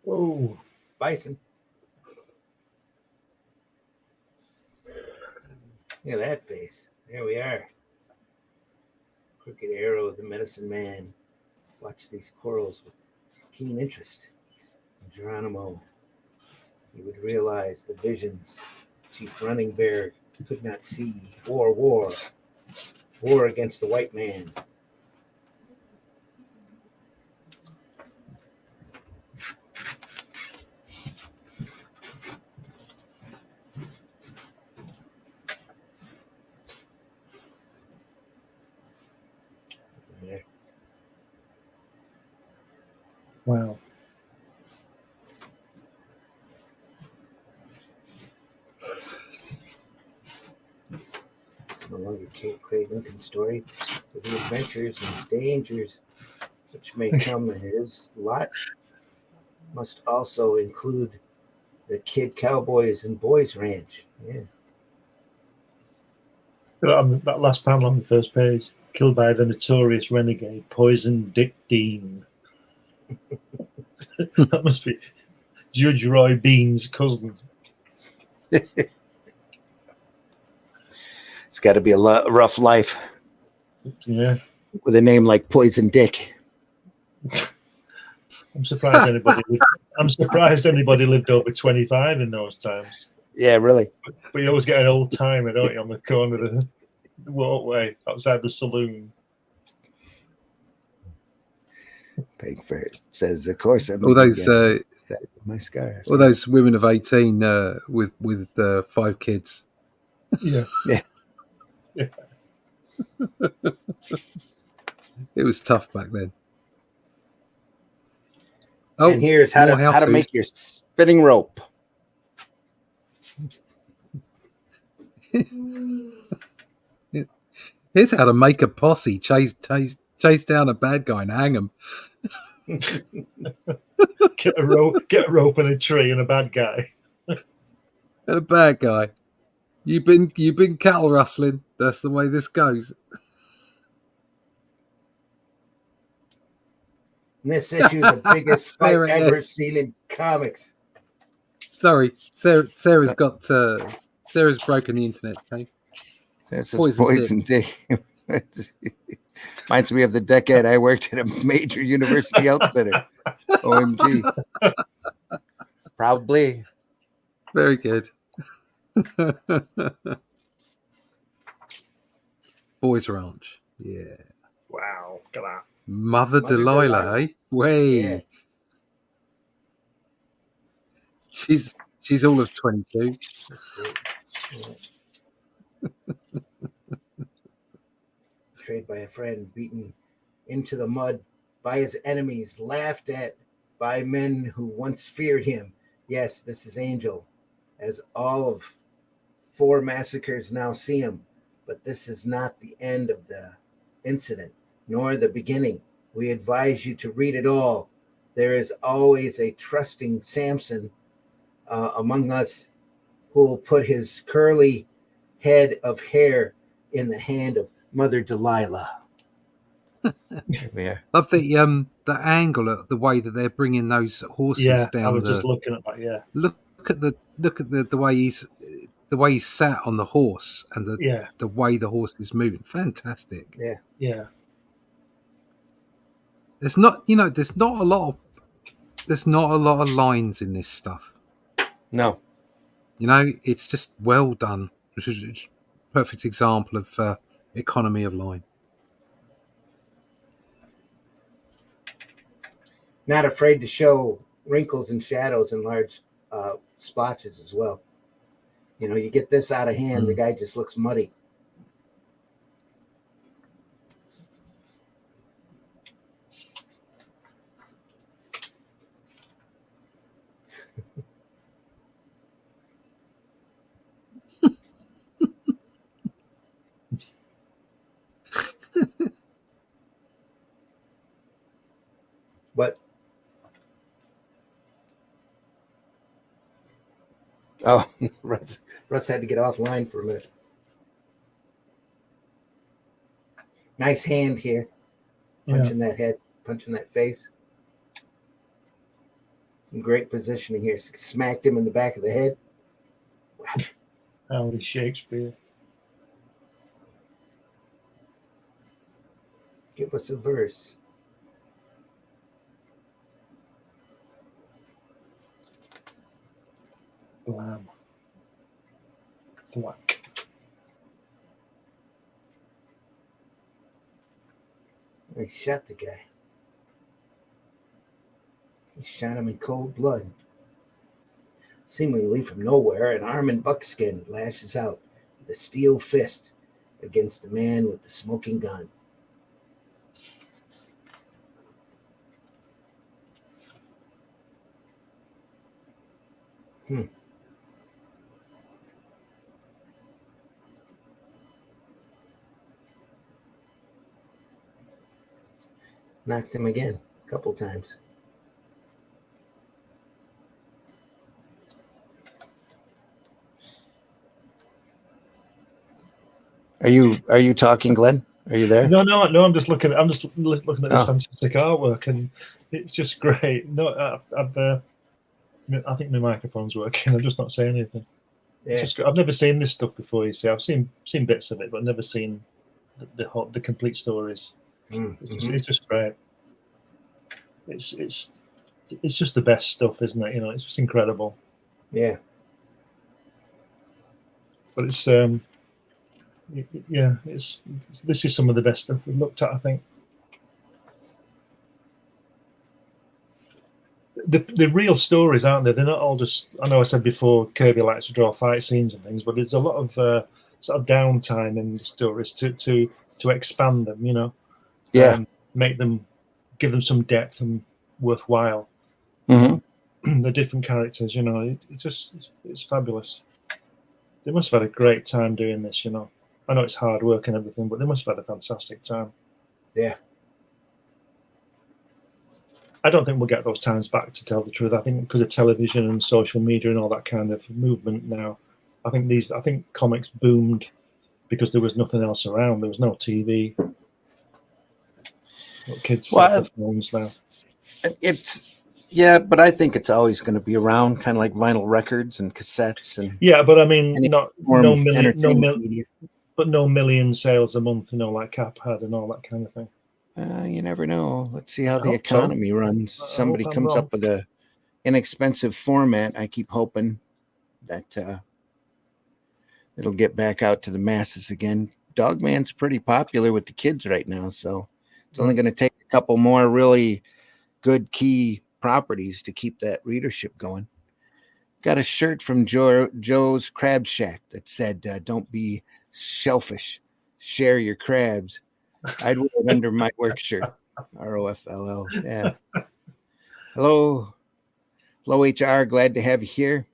Oh, Bison. Look at that face. There we are. Crooked Arrow, the medicine man. Watch these corals with keen interest. Geronimo. He would realize the visions Chief Running Bear could not see. War. War against the white man. wow. It's no longer Clay Lincoln's story, but the adventures and dangers which may come his lot must also include the Kid Cowboys and Boys Ranch. Yeah. That last panel on the first page, killed by the notorious renegade, Poison Dick Dean. That must be Judge Roy Bean's cousin. It's got to be a rough life Yeah. with a name like Poison Dick. I'm surprised anybody lived over 25 in those times. Yeah, really. But you always get an old timer, don't you, on the corner of the walkway outside the saloon. Paying for it. Says, of course, I'm All those my scarf. all those women of 18 with 5 kids. Yeah. It was tough back then. Oh, and here's how to make your spinning rope. Here's how to make a posse chase down a bad guy and hang him. Get a rope and a tree and a bad guy. And a bad guy. You've been cattle rustling. That's the way this goes. And this issue is the biggest fight Sarah, ever yes. seen in comics. Sorry, Sarah's broken the internet. So. This is Poison Dick. Reminds me of the decade I worked at a major university health center. OMG. Probably. Very good. Boys Ranch. Yeah. Wow, look at that. Mother Delilah, eh? Way. Yeah. She's all of 22. Betrayed by a friend, beaten into the mud by his enemies, laughed at by men who once feared him. Yes, this is Angel, as all of 4 massacres now see him. But this is not the end of the incident, nor the beginning. We advise you to read it all. There is always a trusting Samson among us who will put his curly head of hair in the hand of Mother Delilah. Yeah. Love the angle, the way that they're bringing those horses Yeah, I down was the. just looking at that. Yeah, Look at the way he's sat on the horse and yeah, the way the horse is moving. Fantastic. Yeah. yeah. There's not a lot of lines in this stuff. No. It's just well done. Which is a perfect example of economy of line. Not afraid to show wrinkles and shadows and large splotches as well. You get this out of hand, the guy just looks muddy. What? Oh, Russ had to get offline for a minute. Nice hand here. Punching that head, punching that face. Some great positioning here. Smacked him in the back of the head. Wow. Howdy Shakespeare. Give us a verse. Blam. Thwack. They shot the guy. He shot him in cold blood. Seemingly from nowhere, an arm in buckskin lashes out with a steel fist against the man with the smoking gun. Knocked him again a couple times. Are you talking, Glenn? Are you there? No. I'm just looking at this fantastic artwork, and it's just great. No, I think my microphone's working. I'm just not saying anything. Yeah. It's just, I've never seen this stuff before. You see, I've seen bits of it, but never seen the complete stories. It's just great. It's just the best stuff, isn't it? It's just incredible. Yeah. But it's this is some of the best stuff we've looked at, I think. The real stories, aren't they? They're not all just. I know I said before, Kirby likes to draw fight scenes and things, but there's a lot of sort of downtime in the stories to expand them. Yeah. Give them some depth and worthwhile. Mm-hmm. The different characters, it's fabulous. They must have had a great time doing this. I know it's hard work and everything, but they must have had a fantastic time. Yeah. I don't think we'll get those times back, to tell the truth. I think because of television and social media and all that kind of movement now, I think comics boomed because there was nothing else around. There was no TV. Kids have phones now. But I think it's always going to be around, kind of like vinyl records and cassettes and. Yeah, but I mean, no million sales a month, like Cap had and all that kind of thing. You never know. Let's see how the economy runs. Somebody comes up with a inexpensive format. I keep hoping that it'll get back out to the masses again. Dogman's pretty popular with the kids right now, so it's only going to take a couple more really good key properties to keep that readership going. Got a shirt from Joe's Crab Shack that said, "Don't be shellfish. Share your crabs." I'd wear it under my work shirt. ROFLL. Yeah. Hello, HR. Glad to have you here.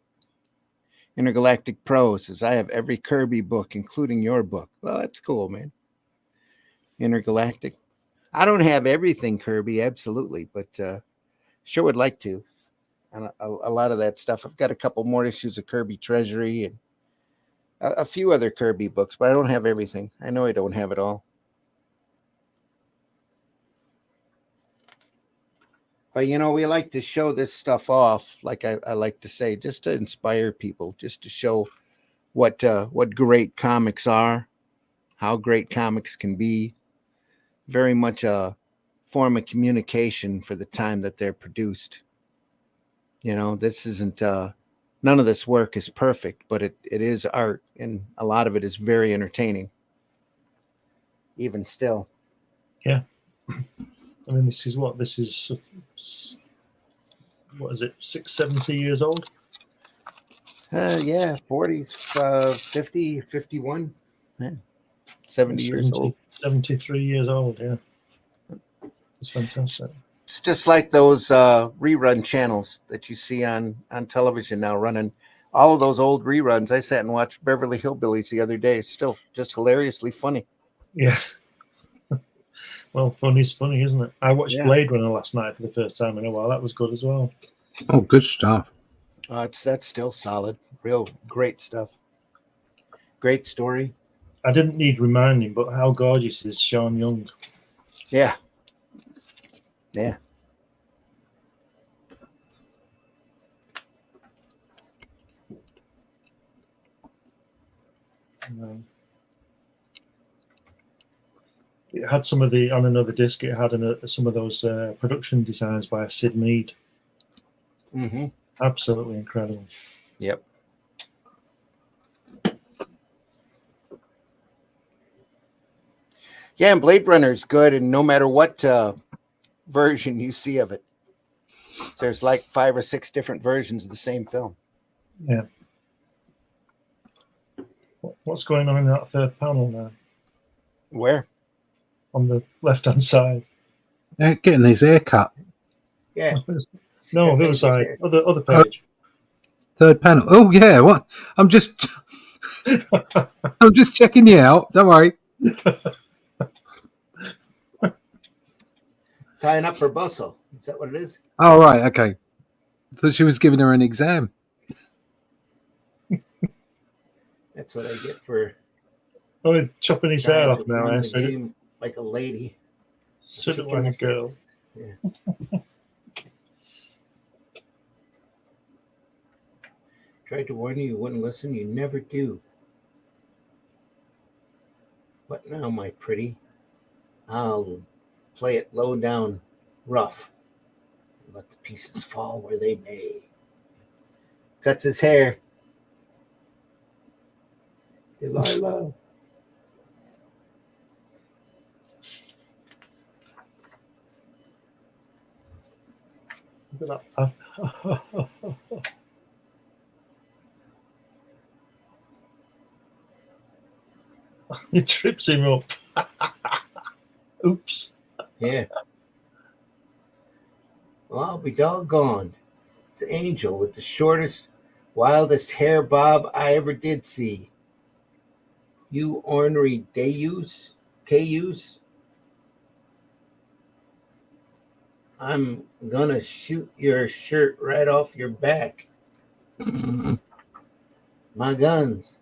Intergalactic Pro says, I have every Kirby book, including your book. Well, that's cool, man. Intergalactic. I don't have everything Kirby, absolutely, but sure would like to. And a lot of that stuff. I've got a couple more issues of Kirby Treasury and a few other Kirby books, but I don't have everything. I know I don't have it all. But we like to show this stuff off, like I like to say, just to inspire people, just to show what great comics are, how great comics can be. Very much a form of communication for the time that they're produced. This isn't none of this work is perfect, but it is art, and a lot of it is very entertaining, even still. Yeah. I mean, this is what is it, 70 years old? Yeah, 40s, 50, 51, yeah. 70 years old. 73 years old, yeah. It's fantastic. It's just like those rerun channels that you see on television now, running all of those old reruns. I sat and watched Beverly Hillbillies the other day. It's still just hilariously funny. Yeah. Well, funny's funny, isn't it? I watched Yeah. Blade Runner last night for the first time in a while. That was good as well. Oh, good stuff. That's still solid. Real great stuff. Great story. I didn't need reminding, but how gorgeous is Sean Young? Yeah. Yeah. It had some of the, on another disc, it had some of those production designs by Sid Mead. Mm-hmm. Absolutely incredible. Yep. Yeah, and Blade Runner is good, and no matter what version you see of it, there's like 5 or 6 different versions of the same film. Yeah. What's going on in that third panel now? Where? On the left-hand side. Getting his hair cut. Yeah. No, the other side. Other page. Third panel. Oh yeah, what? I'm just checking you out. Don't worry. Tying up for bustle. Is that what it is? Oh right, okay. I thought she was giving her an exam. That's what I get for he's chopping his hair off now. I said like a lady. Sit like a girl. Yeah. Tried to warn you wouldn't listen. You never do. What now, my pretty? I'll play it low down, rough. Let the pieces fall where they may. Cuts his hair. Delilah. He trips him up. Oops. Yeah. Well, I'll be doggone. It's Angel with the shortest, wildest hair bob I ever did see. You ornery Deus, Cayuse. I'm gonna shoot your shirt right off your back. My guns.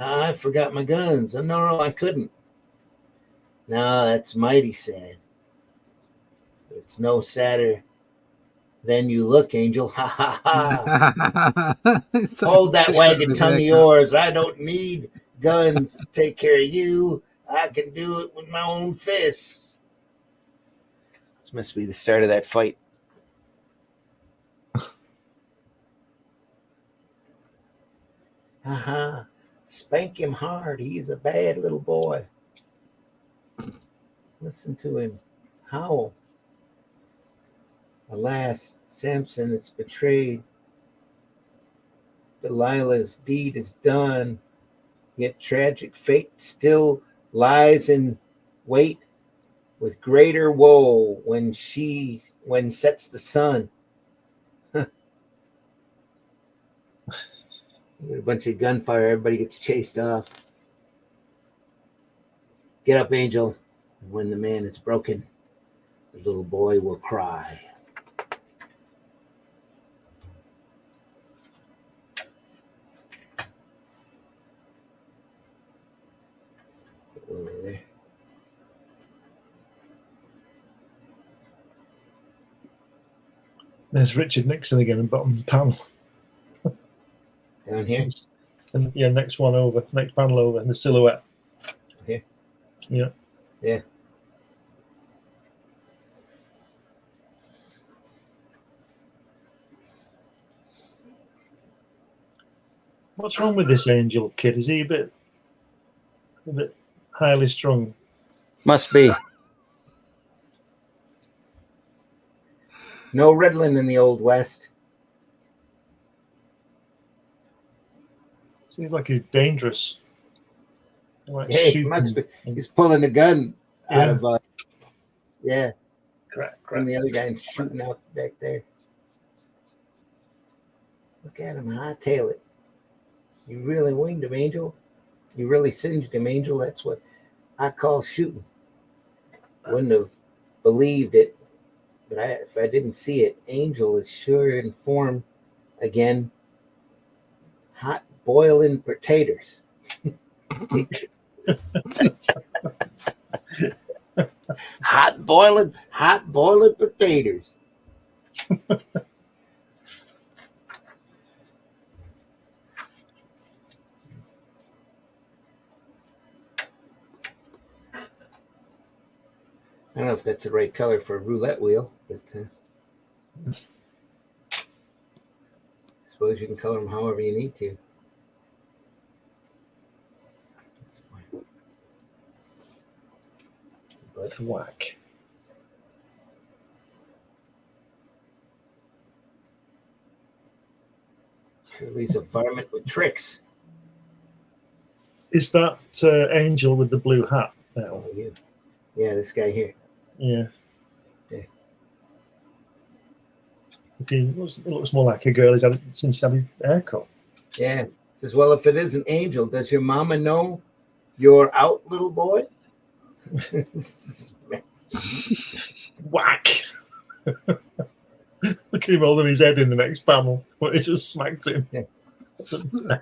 I forgot my guns. Oh, no, I couldn't. No, that's mighty sad. But it's no sadder than you look, Angel. Ha ha ha. Hold that wagon tongue of yours. I don't need guns to take care of you. I can do it with my own fists. This must be the start of that fight. Haha. Spank him hard. He's a bad little boy. Listen to him howl. Alas, Samson is betrayed. Delilah's deed is done. Yet tragic fate still lies in wait with greater woe when sets the sun. A bunch of gunfire, everybody gets chased off. Get up, Angel. When the man is broken, the little boy will cry. Over there. There's Richard Nixon again in bottom panel. Down here. And yeah, next one over, next panel over, in the silhouette. Here. Yeah. Yeah. What's wrong with this Angel kid? Is he a bit highly strung? Must be. No riddling in the Old West. Seems like he's dangerous. Like Hey, shooting. must be. He's pulling a gun out Yeah. of yeah. Crack. And the other guy's shooting out back there. Look at him hightail it. You really winged him, Angel. You really singed him, Angel. That's what I call shooting. Wouldn't have believed it, but if I didn't see it, Angel is sure in form again. Hot boiling potatoes. hot boiling potatoes. I don't know if that's the right color for a roulette wheel, but suppose you can color them however you need to. But Thwack. Shirley's a varmint with tricks. Is that Angel with the blue hat? Now? Oh, you. Yeah, this guy here. Yeah. Yeah. It looks more like a girl he's had since he had his haircut. Yeah. Says, well, if it is an Angel, does your mama know you're out, little boy? Whack! Look at him holding his head in the next panel when he just smacked him. Yeah.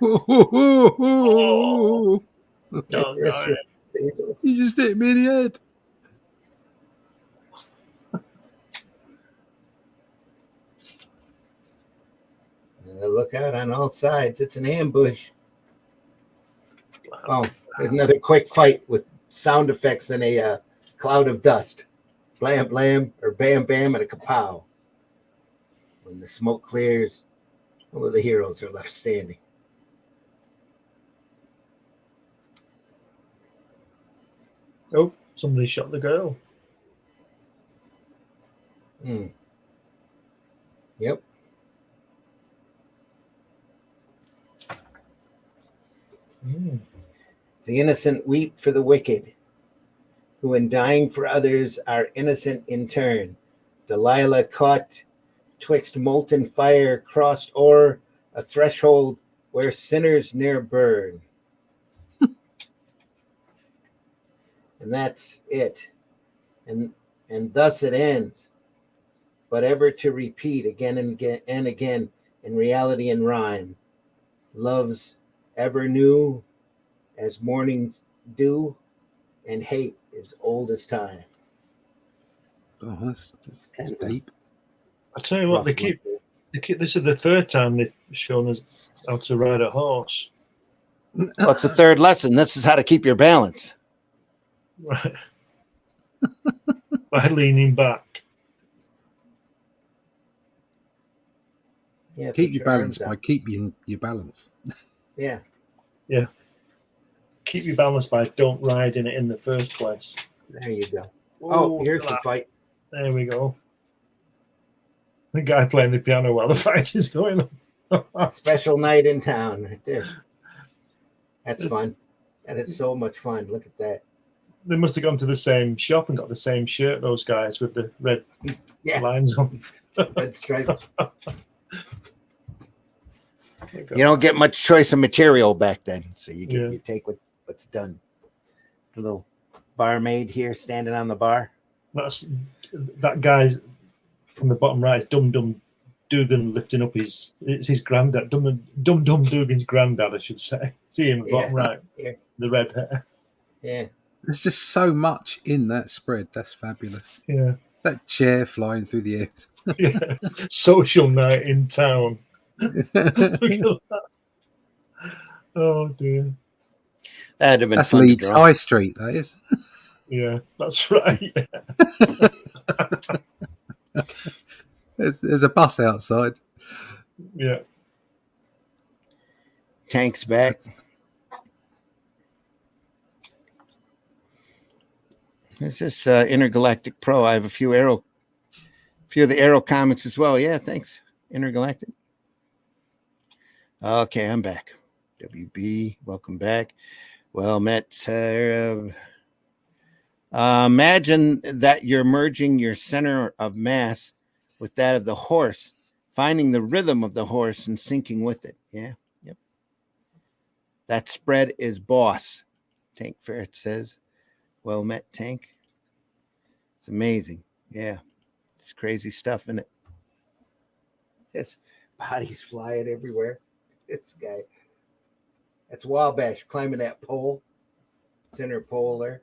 Oh, no. You just hit me in the head. Look out on all sides. It's an ambush. Oh, there's another quick fight with sound effects and a cloud of dust. Blam, blam, or bam, bam, and a kapow. When the smoke clears, all of the heroes are left standing. Oh, somebody shot the girl. Yep. The innocent weep for the wicked, who in dying for others are innocent in turn. Delilah caught twixt molten fire, crossed o'er a threshold where sinners ne'er burn. And that's it. And thus it ends. But ever to repeat again and again in reality and rhyme. Love's ever new as morning's dew, and hate is old as time. Oh, that's deep. I tell you what, they keep. This is the third time they've shown us how to ride a horse. Well, it's the third lesson. This is how to keep your balance. Right. By leaning back. Yeah, Keep put your balance arms by out. keeping your balance. Yeah. Yeah. Keep your balance by don't ride in it in the first place. There you go. Oh, here's the fight. There we go. The guy playing the piano while the fight is going on. Special night in town right there. That's fun. That is so much fun. Look at that. They must have gone to the same shop and got the same shirt, those guys with the red lines on. Red stripes. You don't get much choice of material back then, so you take what's done. The little barmaid here standing on the bar. That guy from the bottom right is Dum Dum Dugan lifting up his granddad. Dum Dugan's granddad, I should say. See him at the bottom right, the red hair. Yeah. There's just so much in that spread. That's fabulous. Yeah. That chair flying through the air. Yeah. Social night in town. Look at that. Oh dear. That'd have been That's fun to Leeds draw. High Street, that is. Yeah, that's right. There's a bus outside. Yeah. Tank's back. This is Intergalactic Pro. I have a few of the Arrow comics as well. Yeah, thanks, Intergalactic. Okay, I'm back. WB, welcome back. Well met. Imagine that you're merging your center of mass with that of the horse, finding the rhythm of the horse and syncing with it. Yeah, yep. That spread is boss. Tank Ferret says. Well met, Tank. It's amazing. Yeah. It's crazy stuff, isn't it? His bodies flying everywhere. This guy. That's Wabash climbing that pole. Center pole there.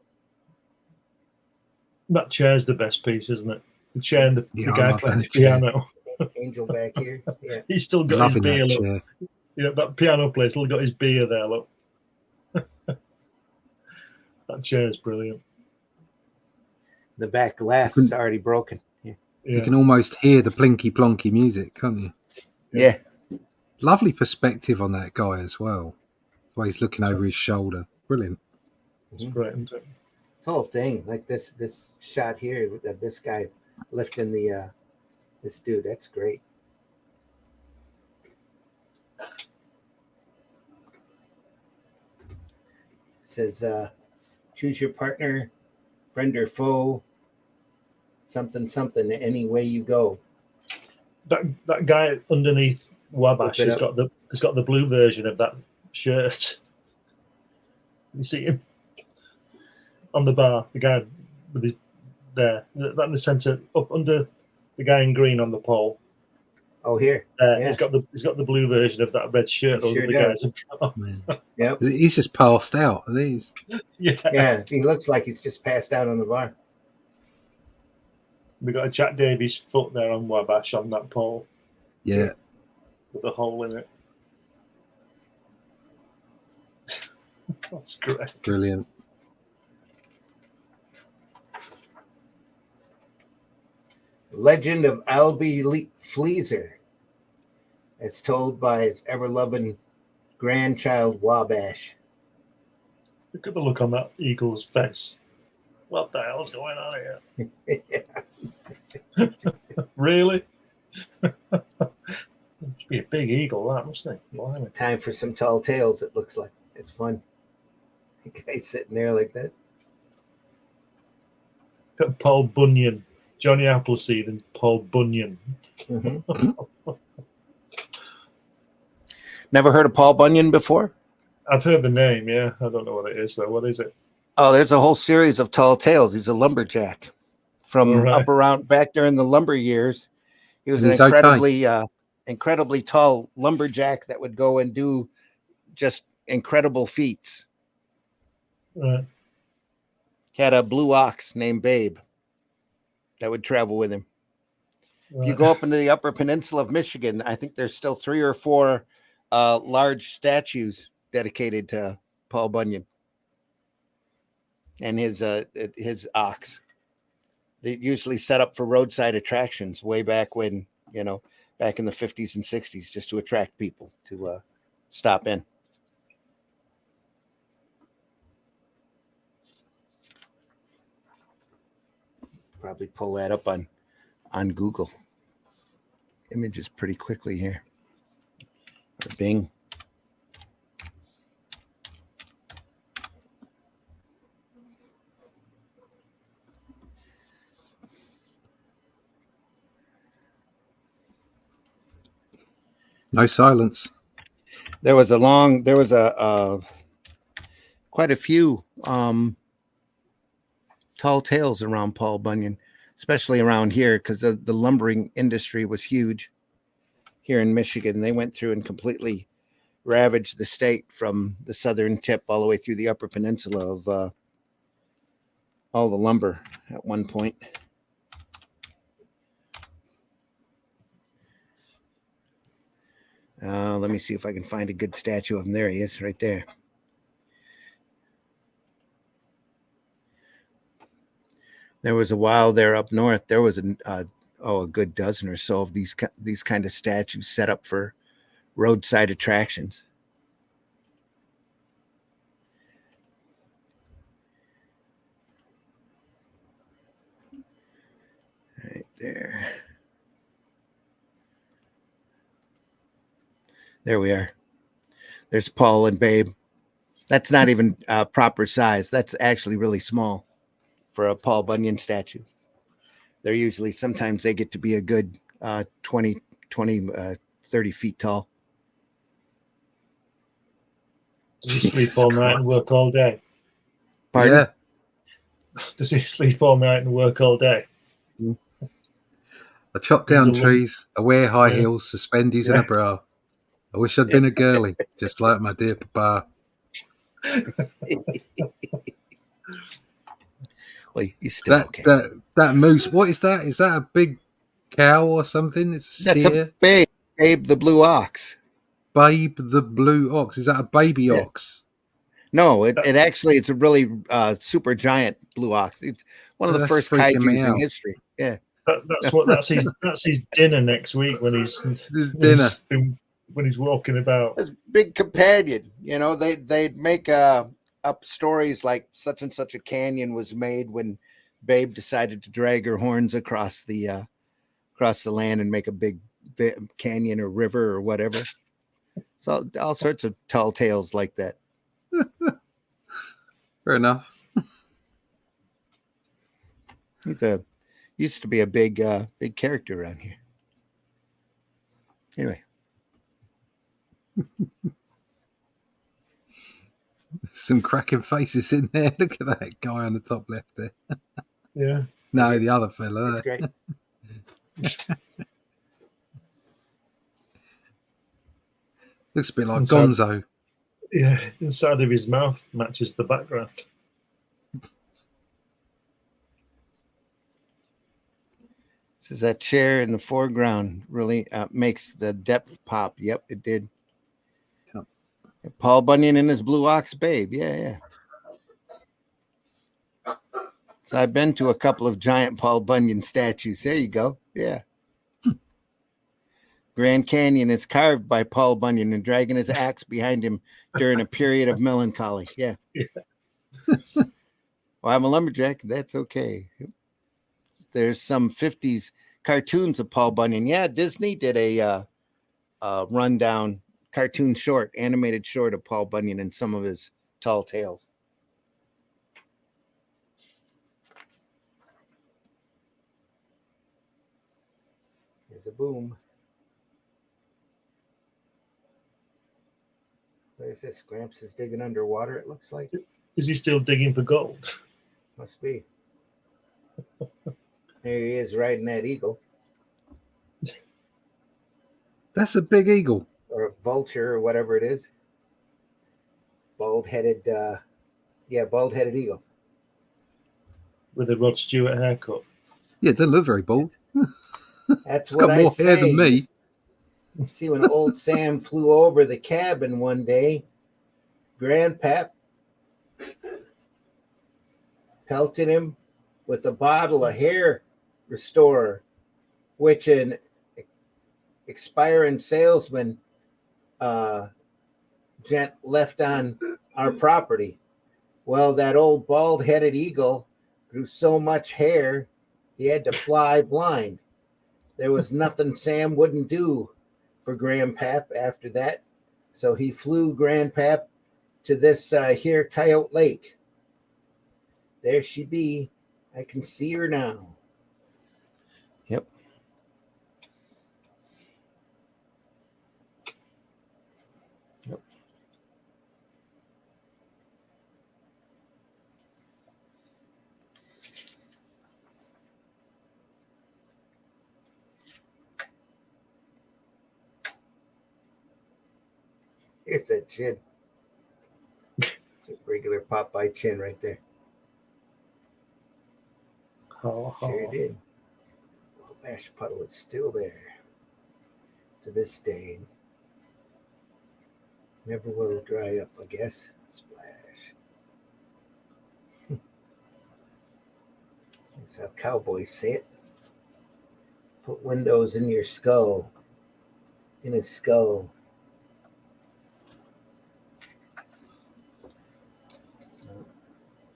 That chair's the best piece, isn't it? The chair and the Yeah, I guy like playing that the chair. piano. Angel back here. Yeah. He's still got Loving his beer. that Look. chair. Yeah, that piano player still got his beer there. Look. That chair's brilliant. The back glass is already broken. Yeah. You can almost hear the plinky plonky music, can't you? Yeah. Lovely perspective on that guy as well. The way he's looking over his shoulder. Brilliant. It's great, isn't it? This whole thing, like this shot here of this guy lifting the this dude, that's great. It says choose your partner, friend or foe, something any way you go. That guy underneath Wabash has got the blue version of that shirt. You see him on the bar, the guy with his there, that in the centre, up under the guy in green on the pole. Oh, here. Yeah. He's got the blue version of that red shirt. All the guys have got. Yep. He's just passed out. He's Yeah. He looks like he's just passed out on the bar. We got a Jack Davies foot there on Wabash on that pole. Yeah. With a hole in it. That's great. Brilliant. Legend of Albie Fleezer, as told by his ever-loving grandchild Wabash. Look at the look on that eagle's face. What the hell's going on here? Really? Must be a big eagle, that, mustn't it? Blimey. Time for some tall tales, it looks like. It's fun. The guy's sitting there like that. Got Paul Bunyan. Johnny Appleseed and Paul Bunyan. Mm-hmm. Never heard of Paul Bunyan before? I've heard the name, yeah. I don't know what it is, though. What is it? Oh, there's a whole series of tall tales. He's a lumberjack from up around back during the lumber years. He was an incredibly tall lumberjack that would go and do just incredible feats. Right. He had a blue ox named Babe that would travel with him. Right. If you go up into the Upper Peninsula of Michigan, I think there's still 3 or 4 large statues dedicated to Paul Bunyan and his ox. They usually set up for roadside attractions way back when, back in the 50s and 60s, just to attract people to stop in. Probably pull that up on Google Images pretty quickly here. Or Bing. No silence. There was quite a few tall tales around Paul Bunyan, especially around here, because the lumbering industry was huge here in Michigan. They went through and completely ravaged the state from the southern tip all the way through the Upper Peninsula of all the lumber at one point. Let me see if I can find a good statue of him. There he is, right there. There was a while there up north. There was a good dozen or so of these kind of statues set up for roadside attractions. Right there. There we are. There's Paul and Babe. That's not even proper size. That's actually really small for a Paul Bunyan statue. They're usually, sometimes they get to be a good 20, 30 feet tall. Does he sleep all night and work all day? Pardon? Yeah. Does he sleep all night and work all day? I chop down trees. I wear high heels, suspendies, and a bra. I wish I'd been a girly, just like my dear papa. Well, he's still okay. That moose, what is that? Is that a big cow or something? It's a steer? That's a Babe the blue ox. Babe the blue ox. Is that a baby ox? No, it actually, it's a really super giant blue ox. It's one of the first kaijus in history. Yeah. That's his dinner next week when he's walking about. His big companion. You know, they'd make up stories like such and such a canyon was made when Babe decided to drag her horns across the land and make a big canyon or river or whatever. So all sorts of tall tales like that. Fair enough. Used to be a big character around here. Anyway. Some cracking faces in there. Look at that guy on the top left there. Yeah. No, the other fella. That's great. Looks a bit like Gonzo. Yeah, inside of his mouth matches the background. This is that chair in the foreground really makes the depth pop. Yep, it did. Yep. Paul Bunyan and his blue ox Babe. Yeah. So I've been to a couple of giant Paul Bunyan statues. There you go. Yeah. Grand Canyon is carved by Paul Bunyan and dragging his axe behind him during a period of melancholy. Yeah. Well, I'm a lumberjack. That's okay. There's some 50s cartoons of Paul Bunyan. Yeah, Disney did a rundown cartoon short, animated short of Paul Bunyan and some of his tall tales. There's a boom. What is this? Gramps is digging underwater, it looks like. Is he still digging for gold? Must be. There he is riding that eagle. That's a big eagle. Or a vulture or whatever it is. Bald-headed eagle. With a Rod Stewart haircut. Yeah, it doesn't look very bald. That's it's what got more hair than me. See, when old Sam flew over the cabin one day, Grandpap pelted him with a bottle of hair restorer, which an expiring salesman gent left on our property. Well, that old bald-headed eagle grew so much hair, he had to fly blind. There was nothing Sam wouldn't do for Grandpap after that. So he flew Grandpap to this here Coyote Lake. There she be. I can see her now. Yep. It's a chin. It's a regular Popeye chin right there. Sure did. Well, Mash Puddle is still there to this day. Never will dry up, I guess. Splash. That's how cowboys say it. Put windows in your skull. In his skull.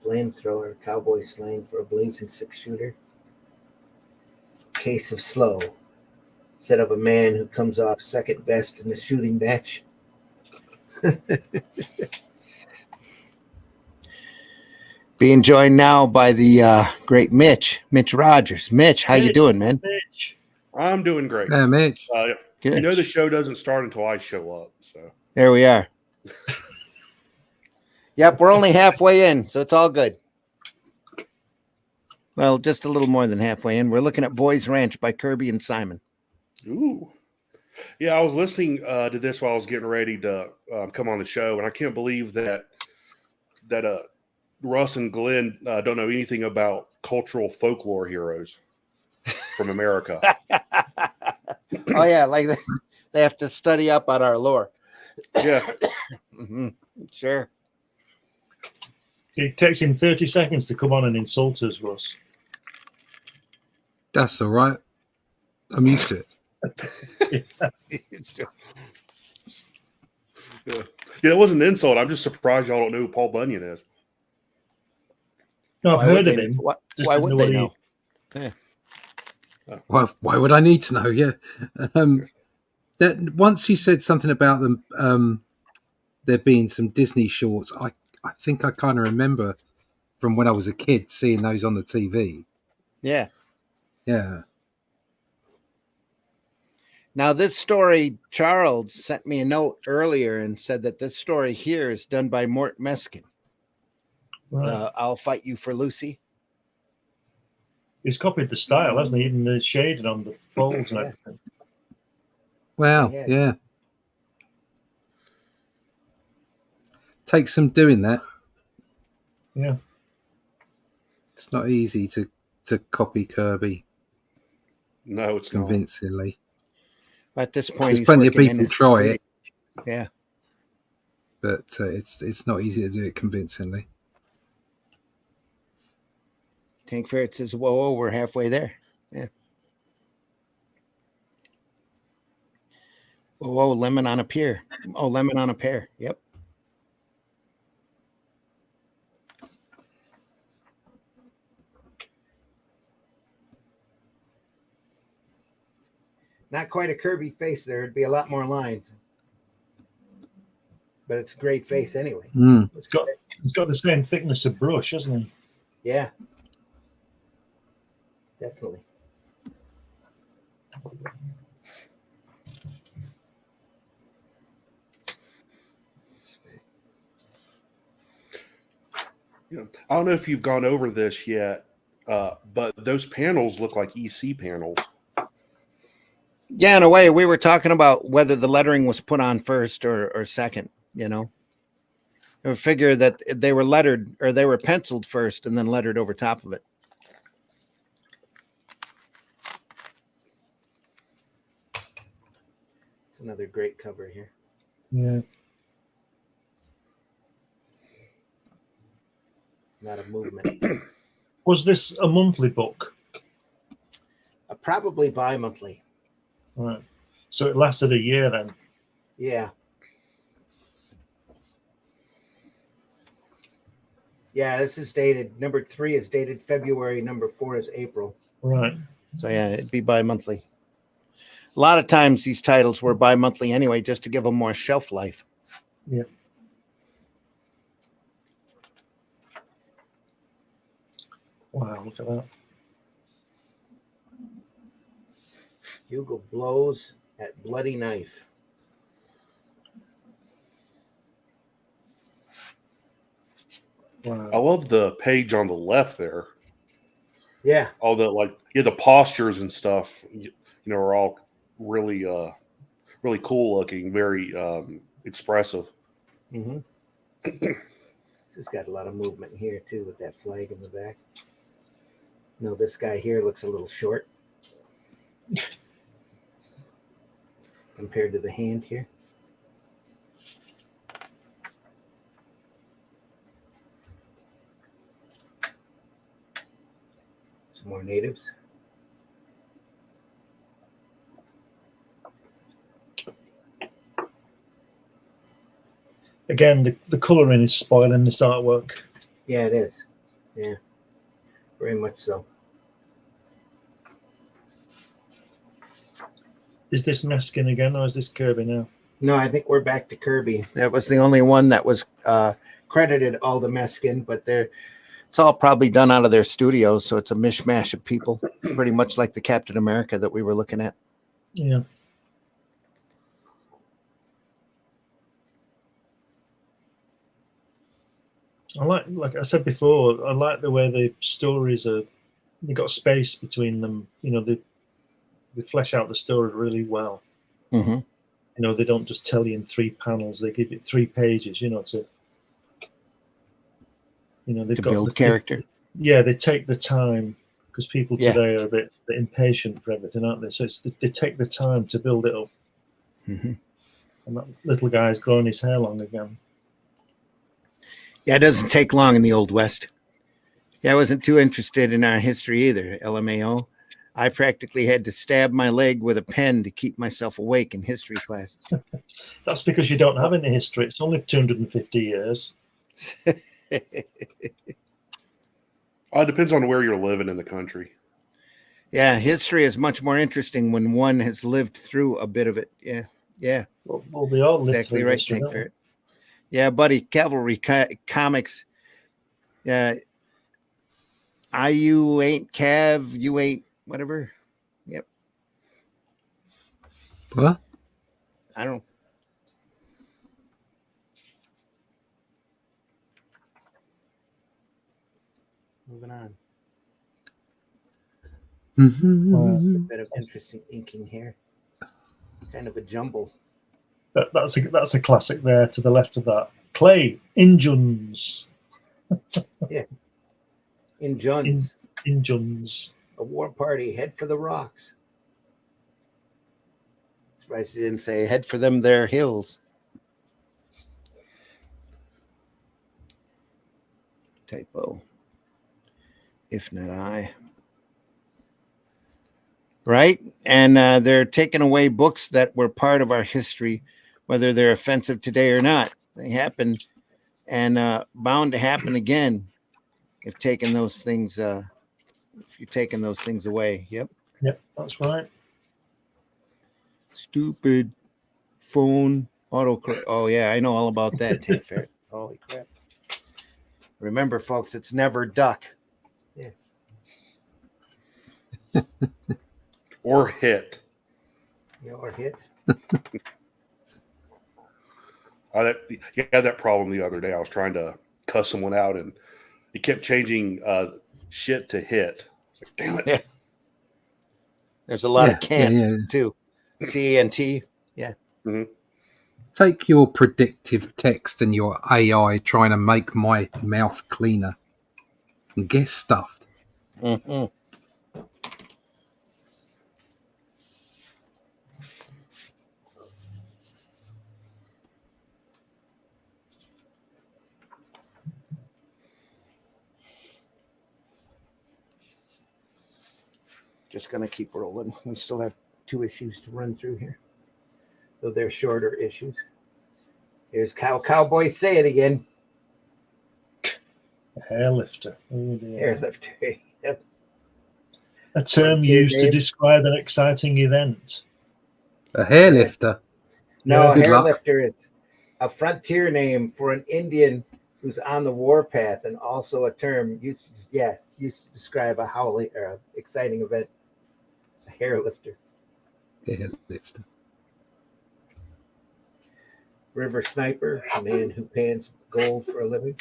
Flamethrower, cowboy slang for a blazing 6-shooter. Case of slow. Said of a man who comes off second best in the shooting match. Being joined now by the great Mitch Rogers. Mitch, how you doing, man? Mitch. I'm doing great. Yeah, Mitch. Good. You know the show doesn't start until I show up. So There we are. Yep, we're only halfway in, so it's all good. Well, just a little more than halfway in. We're looking at Boys Ranch by Kirby and Simon. ooh. Yeah, I was listening to this while I was getting ready to come on the show, and I can't believe that Russ and Glenn don't know anything about cultural folklore heroes from America. Oh, yeah, like they have to study up on our lore. Yeah. Mm-hmm. Sure. It takes him 30 seconds to come on and insult us, Russ. That's all right. I'm used to it. Yeah, it wasn't an insult. I'm just surprised y'all don't know who Paul Bunyan is. No, I've Why heard would of they- him. Why, Just why didn't would know they what know? Why would I need to know? Yeah. That once you said something about them, there being some Disney shorts. I think I kind of remember from when I was a kid seeing those on the TV. Yeah. Yeah. Now, this story, Charles sent me a note earlier and said that this story here is done by Mort Meskin. Right. I'll Fight You for Lucy. He's copied the style, hasn't he? Even the shading on the folds and Yeah. everything. Wow. Yeah. Yeah. Takes some doing that. Yeah. It's not easy to copy Kirby No, it's not. convincingly. At this point, There's he's plenty of working in people his try studio. it, Yeah. but it's not easy to do it convincingly. Tank Ferret says, whoa, we're halfway there. Yeah. Whoa, lemon on a pear. Oh, lemon on a pear. Yep. Not quite a Kirby face there. It'd be a lot more lines. But it's a great face anyway. Mm. It's got the same thickness of brush, hasn't he? Yeah. Definitely. Yeah. I don't know if you've gone over this yet, but those panels look like EC panels. Yeah, in a way, we were talking about whether the lettering was put on first or second, you know. I figure that they were lettered or they were penciled first and then lettered over top of it. It's another great cover here. Yeah. Not a movement. Was this a monthly book? Probably bi-monthly. Right. So it lasted a year then. Yeah. Yeah, this is dated. Number 3 is dated February. Number 4 is April. Right. So yeah, it'd be bi-monthly. A lot of times these titles were bi-monthly anyway, just to give them more shelf life. Yeah. Wow, look at that. Hugo blows at bloody knife. Wow. I love the page on the left there. Yeah. All the the postures and stuff, are all really really cool looking, very expressive. Mm-hmm. This has got a lot of movement here too with that flag in the back. No, this guy here looks a little short compared to the hand here. Some more natives. Again, the colouring is spoiling this artwork. Yeah, it is. Yeah, very much so. Is this Meskin again, or is this Kirby now? No, I think we're back to Kirby. That was the only one that was credited Alda Meskin, but it's all probably done out of their studios, so it's a mishmash of people, pretty much like the Captain America that we were looking at. Yeah. I like I said before, I like the way the stories are. They got space between them. You know, they flesh out the story really well. Mm-hmm. You know, they don't just tell you in 3 panels. They give it 3 pages. You know, to they've To got build the character. Yeah, they take the time because people Yeah. today are a bit impatient for everything, aren't they? So they take the time to build it up. Mm-hmm. And that little guy's growing his hair long again. Yeah, it doesn't take long in the Old West. Yeah, I wasn't too interested in our history either, LMAO. I practically had to stab my leg with a pen to keep myself awake in history classes. That's because you don't have any history. It's only 250 years. It depends on where you're living in the country. Yeah, history is much more interesting when one has lived through a bit of it. Yeah, yeah. Well, we all live Exactly through right, history, Tank don't we? Ferret. Yeah, buddy, Cavalry Comics. Yeah, you ain't Cav, you ain't whatever. Yep, What? I don't. Moving on. A bit of interesting inking here. Kind of a jumble. That's a classic there to the left of that. Clay, Injuns. In John's. Injuns. A war party, head for the rocks. Surprised you didn't say head for them their hills. Typo. If not I. Right? And they're taking away books that were part of our history, whether they're offensive today or not. They happen and bound to happen again if taking those things if you're taking those things away. Yep. That's right. Stupid phone autocorrect. Oh yeah, I know all about that. Tank Ferret. Holy crap. Remember, folks, it's never duck. Yes. Or hit. Yeah, or hit. You had that problem the other day. I was trying to cuss someone out, and he kept changing shit to hit. I was like, damn it. Yeah. There's a lot of can't too. C-A-N-T. Yeah. Mm-hmm. Take your predictive text and your AI trying to make my mouth cleaner and get stuffed. Mm-hmm. Just going to keep rolling. We still have 2 issues to run through here, though they're shorter issues. Here's Cowboy Say It Again. Hairlifter. Oh, dear. Airlifter. Yep. A term used to describe an exciting event. A hair lifter. No, Good luck. Hairlifter is a frontier name for an Indian who's on the warpath, and also a term used to describe a howling or exciting event. A hairlifter. Hair lifter. River Sniper, a man who pans gold for a living.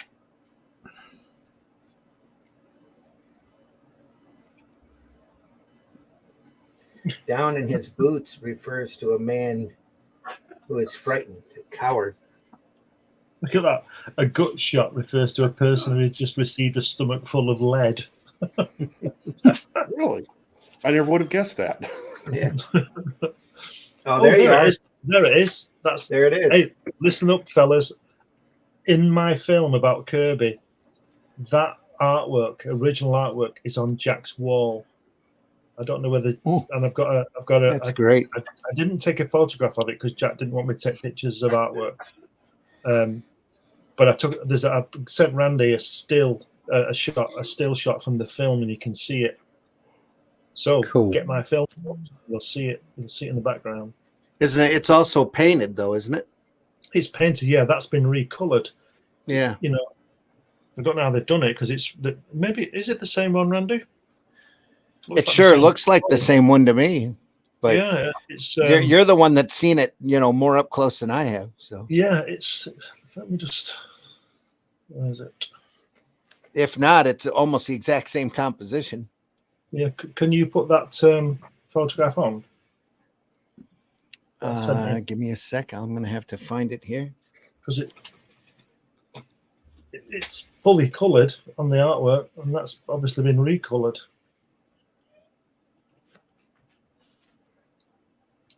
Down in his boots refers to a man who is frightened, a coward. Look at that. A gut shot refers to a person who just received a stomach full of lead. Really? I never would have guessed that. Yeah. Oh, there you are. It is. There it is. There it is. Hey, listen up, fellas. In my film about Kirby, that artwork, original artwork, is on Jack's wall. I don't know whether, Oh. and I've got a. That's great. I didn't take a photograph of it because Jack didn't want me to take pictures of artwork. But I sent Randy a still shot from the film, and you can see it. So Cool. get my film, you'll see it. You'll see it in the background. Isn't it? It's also painted though, isn't it? It's painted. Yeah, that's been recolored. Yeah. You know, I don't know how they've done it because maybe is it the same one, Randy? It sure looks like the same one to me. But yeah, it's you're the one that's seen it, more up close than I have. So yeah, it's. Let me just. Where is it? if not, it's almost the exact same composition. Yeah, can you put that photograph on? Give me a sec. I'm going to have to find it here. Because it's fully coloured on the artwork, and that's obviously been recoloured.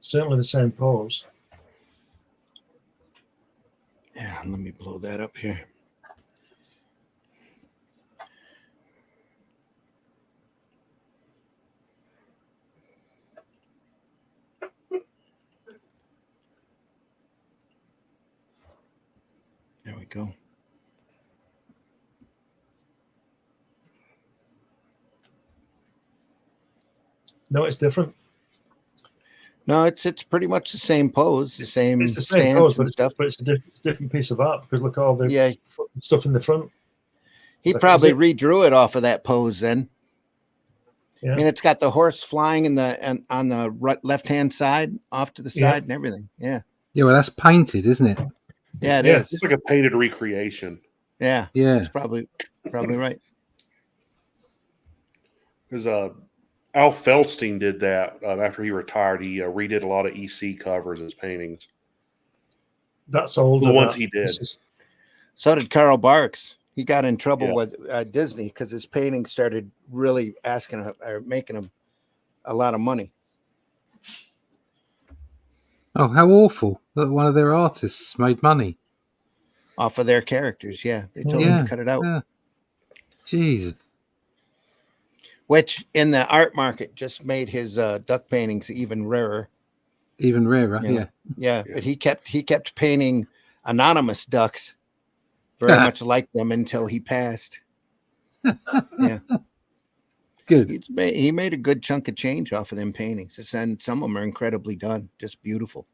Certainly the same pose. Yeah, let me blow that up here. There we go. No, it's different. No, it's pretty much the same pose, the same It's the same stance pose, and stuff. but it's a different piece of art because look at all the Yeah, stuff in the front. he Like, probably is it- redrew it off of that pose then. Yeah. I mean, it's got the horse flying on the left-hand side, off to the Yeah. side and everything. Yeah. Yeah, well, that's painted, isn't it? Yeah, it Yeah. is. It's like a painted recreation. Yeah. Yeah. It's probably right. Because Al Feldstein did that after he retired. He redid a lot of EC covers as paintings. That's older. The ones that. he did. This is- So did Carl Barks. He got in trouble Yeah. with Disney because his painting started really making him a lot of money. Oh, how awful that one of their artists made money. Off of their characters. Yeah. They told him Yeah. to cut it out. Yeah. Jeez. Which in the art market just made his duck paintings even rarer. Even rarer. Yeah. Yeah. Yeah, but he kept painting anonymous ducks very much like them until he passed. Yeah. Good. He made a good chunk of change off of them paintings. And some of them are incredibly done, just beautiful.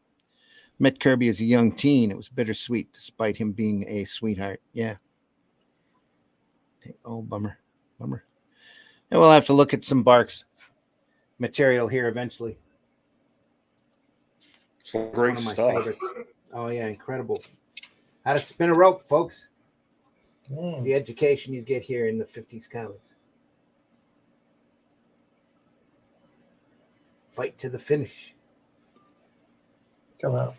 Met Kirby as a young teen. It was bittersweet despite him being a sweetheart. Yeah. Oh, bummer. And we'll have to look at some Barks material here eventually. Some great One of my stuff. favorites. Oh, yeah, incredible. How to spin a rope, folks. Oh. The education you get here in the 50s comics. Fight to the finish. Come out.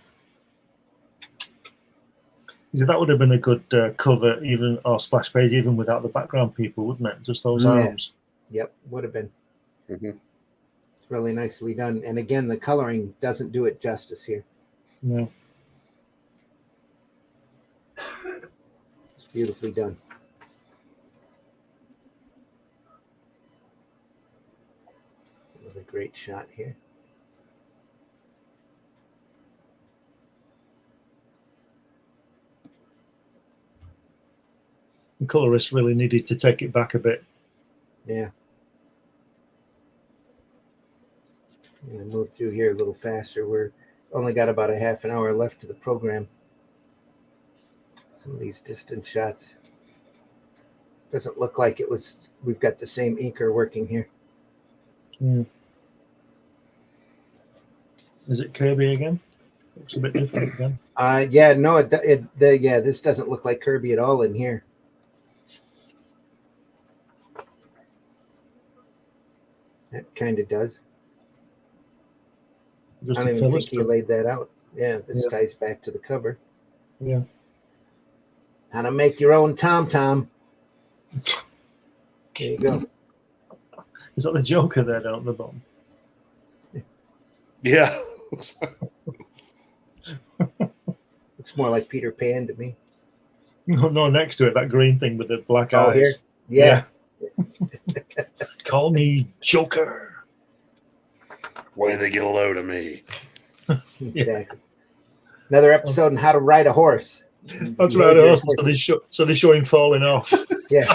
So that would have been a good cover, even or splash page, even without the background people, wouldn't it? Just those Yeah. arms. Yep, would have been. Mhm. It's really nicely done. And again, the coloring doesn't do it justice here. Yeah. It's beautifully done. Another great shot here. The colorist really needed to take it back a bit. Yeah. I'm going to move through here a little faster. We're only got about a half an hour left to the program. Some of these distant shots. Doesn't look like we've got the same inker working here. Mm. Is it Kirby again? Looks a bit different again. Yeah, no, this doesn't look like Kirby at all in here. That kind of does. Just I a don't even filler think he strip. laid that out. Yeah, this Yeah. ties back to the cover. Yeah. How to make your own tom-tom. There you go. Is that the Joker there down at the bottom? Yeah. Looks more like Peter Pan to me. No, next to it, that green thing with the black Oh, eyes. here? Yeah. Call me Joker. Why do they get a load of me? Exactly. Another episode on how to ride a horse. That's right. Behavior Also, so they show him falling off. Yeah.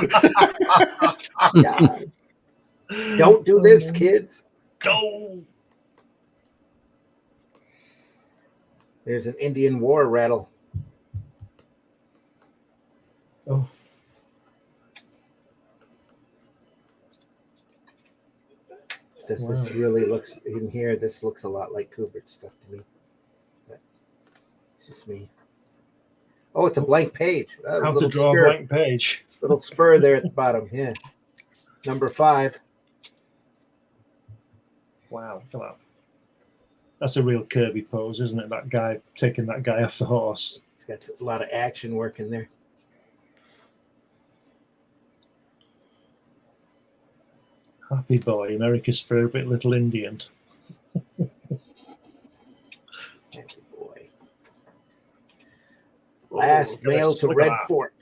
God. Don't do this, kids. Go. There's an Indian war rattle. Oh. This really looks in here. This looks a lot like Kubrick stuff to me. But it's just me. Oh, it's a blank page. How to draw a blank page. Little spur there at the bottom. Yeah. Number 5. Wow. Come on. That's a real Kirby pose, isn't it? That guy taking that guy off the horse. It's got a lot of action work in there. Happy boy, America's favorite little Indian. Happy boy. Last mail to Red Fork.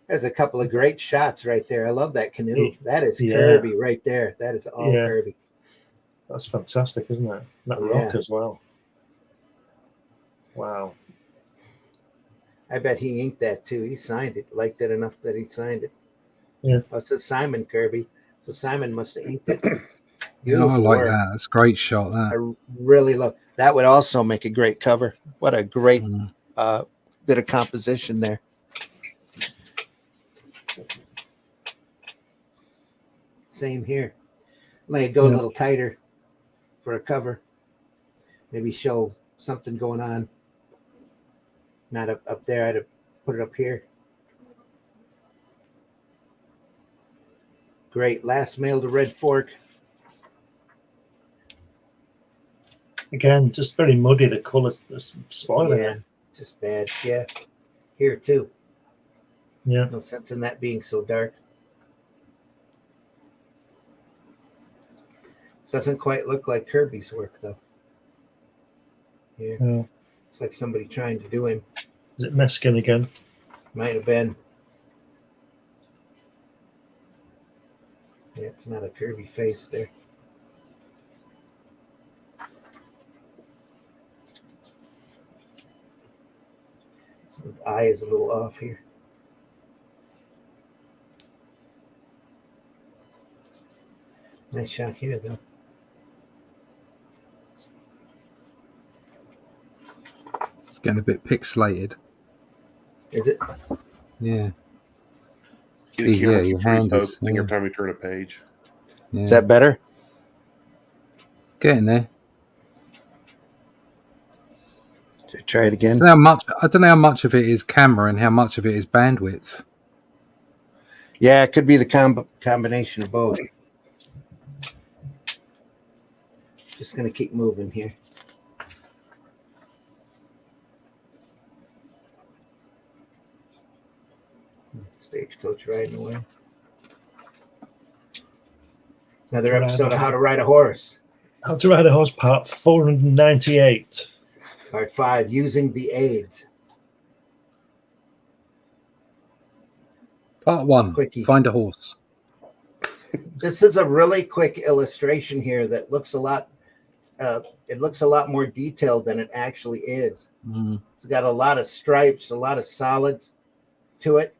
There's a couple of great shots right there. I love that canoe. That is Kirby right there. That is all Kirby. That's fantastic, isn't it? That rock as well. Wow. I bet he inked that too. He signed it. Liked it enough that he signed it. Yeah. Oh, it says Simon Kirby. So Simon must have inked it. Yeah, I like that. That's a great shot. That I really love. That would also make a great cover. What a great bit of composition there. Same here. Let it go a little tighter for a cover. Maybe show something going on. Not up there. I'd have put it up here. Great. Last mail to Red Fork. Again, just very muddy. The colors spoiling it. Just bad. Yeah. Here too. Yeah. No sense in that being so dark. This doesn't quite look like Kirby's work though. Yeah. No. It's like somebody trying to do him. Is it Meskin again? Might have been. Yeah, it's not a Kirby face there. So the eye is a little off here. Nice shot here, though. it's getting a bit pixelated. Is it? Yeah. Get a camera your from hand freeze is, focusing every time you turn a page. Yeah. Is that better? It's getting there. Should I try it again? I don't know how much of it is camera and how much of it is bandwidth. Yeah, it could be the combination of both. Just going to keep moving here. Stagecoach riding away. Another episode of How to Ride a Horse. How to Ride a Horse, part 498. Part 5, using the aids. Part 1, Quickie. find a horse. This is a really quick illustration here that looks a lot. It looks a lot more detailed than it actually is. Mm. It's got a lot of stripes, a lot of solids to it,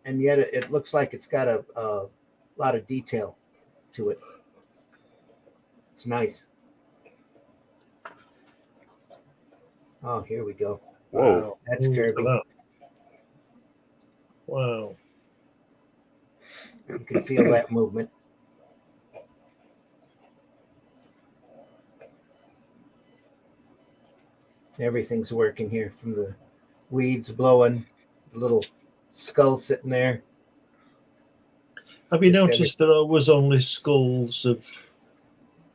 and yet it looks like it's got a lot of detail to it. It's nice. Oh, here we go. Whoa. That's Kirby. Wow. You can feel that movement. Everything's working here, from the weeds blowing, the little skull sitting there. Have you noticed there are always only skulls of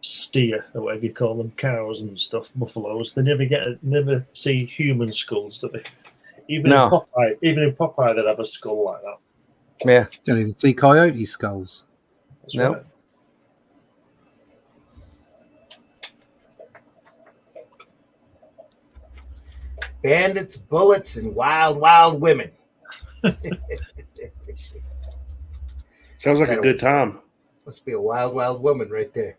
steer, or whatever you call them, cows and stuff, buffaloes? They never see human skulls, do they? Even in Popeye, they'd have a skull like that. Yeah. Don't even see coyote skulls. That's No. right. Bandits, bullets, and wild, wild women. Sounds like a good time. Must be a wild, wild woman right there.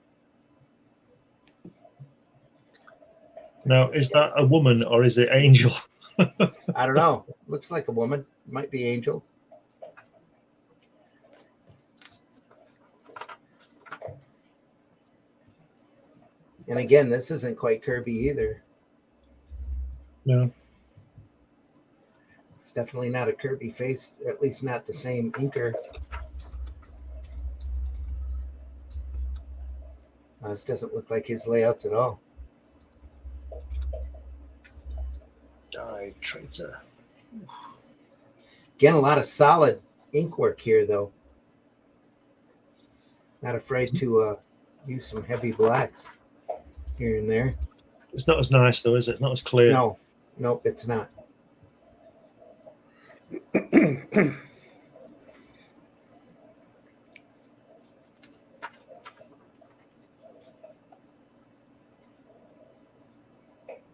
Now, is that a woman or is it Angel? I don't know. Looks like a woman. Might be Angel. And again, this isn't quite Kirby either. No. It's definitely not a Kirby face, at least not the same inker. This doesn't look like his layouts at all. Die, traitor. Again, a lot of solid ink work here, though. Not afraid to use some heavy blacks here and there. It's not as nice, though, is it? Not as clear. No, nope, it's not.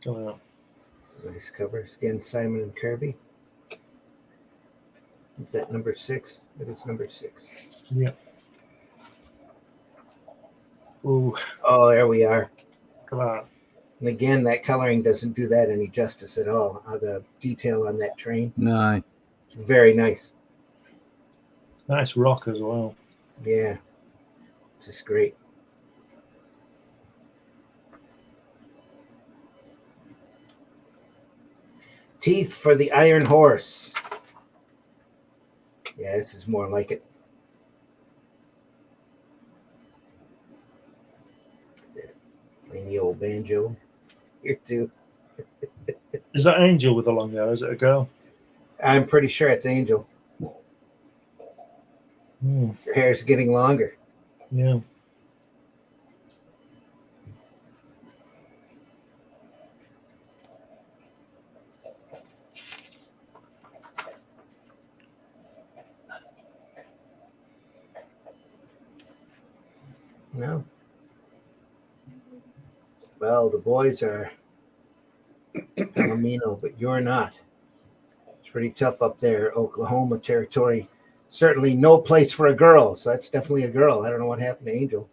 Going out. Nice covers. Again, Simon and Kirby. Is that number 6? It is number 6. Yeah. Ooh, Oh, there we are. come on. And again, that coloring doesn't do that any justice at all. The detail on that train, No. it's very nice. Nice rock as well. Yeah, it's just great. Teeth for the Iron Horse. Yeah, this is more like it. Playing the old banjo here too. Is that Angel with the long hair? Is it a girl? I'm pretty sure it's Angel. Her hair's getting longer. Yeah. No. Well, the boys are Palomino, but you're not. It's pretty tough up there, Oklahoma territory. Certainly no place for a girl, so that's definitely a girl. I don't know what happened to Angel.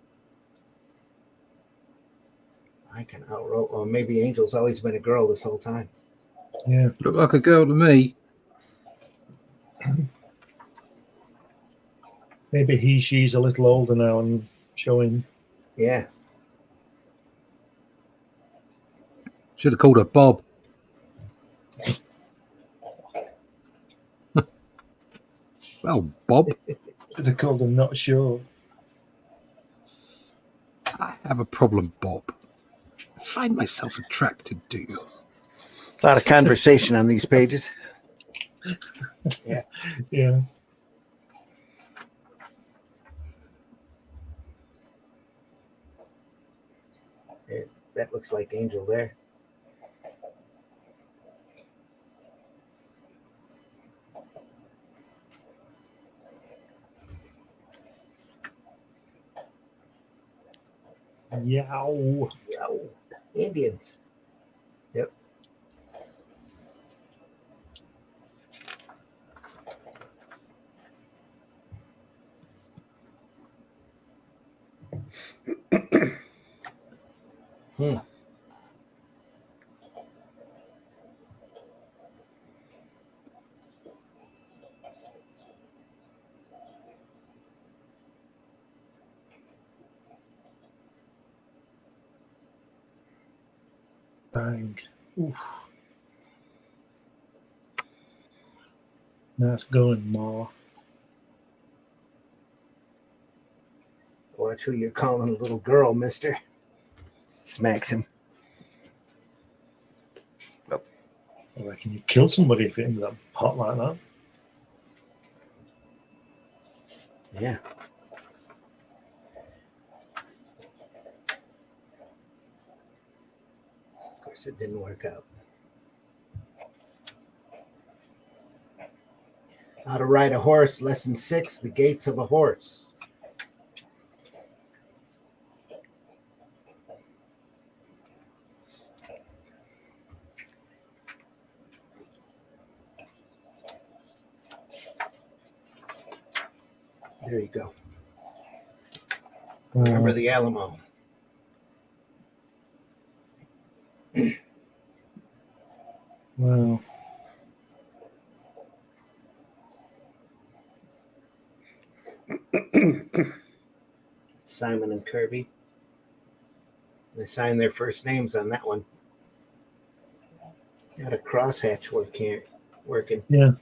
I can outrow. Well, maybe Angel's always been a girl this whole time. Yeah. Look like a girl to me. Maybe she's a little older now and showing. Yeah. Should have called her Bob. Well, Bob, Should have called him Not Sure. I have a problem, Bob. I find myself attracted to you. A lot of conversation on these pages. Yeah. That looks like Angel there. Yow. Yow. Indians. Yep. Bang. Oof. Nice going, Ma. Watch who you're calling a little girl, mister. Smacks him. I reckon you kill somebody if you're into that pot like that. Yeah. Of course, it didn't work out. How to ride a horse, lesson 6, the gaits of a horse. There you go. Remember the Alamo. Wow. Simon and Kirby. They signed their first names on that one. Got a crosshatch working. Yeah.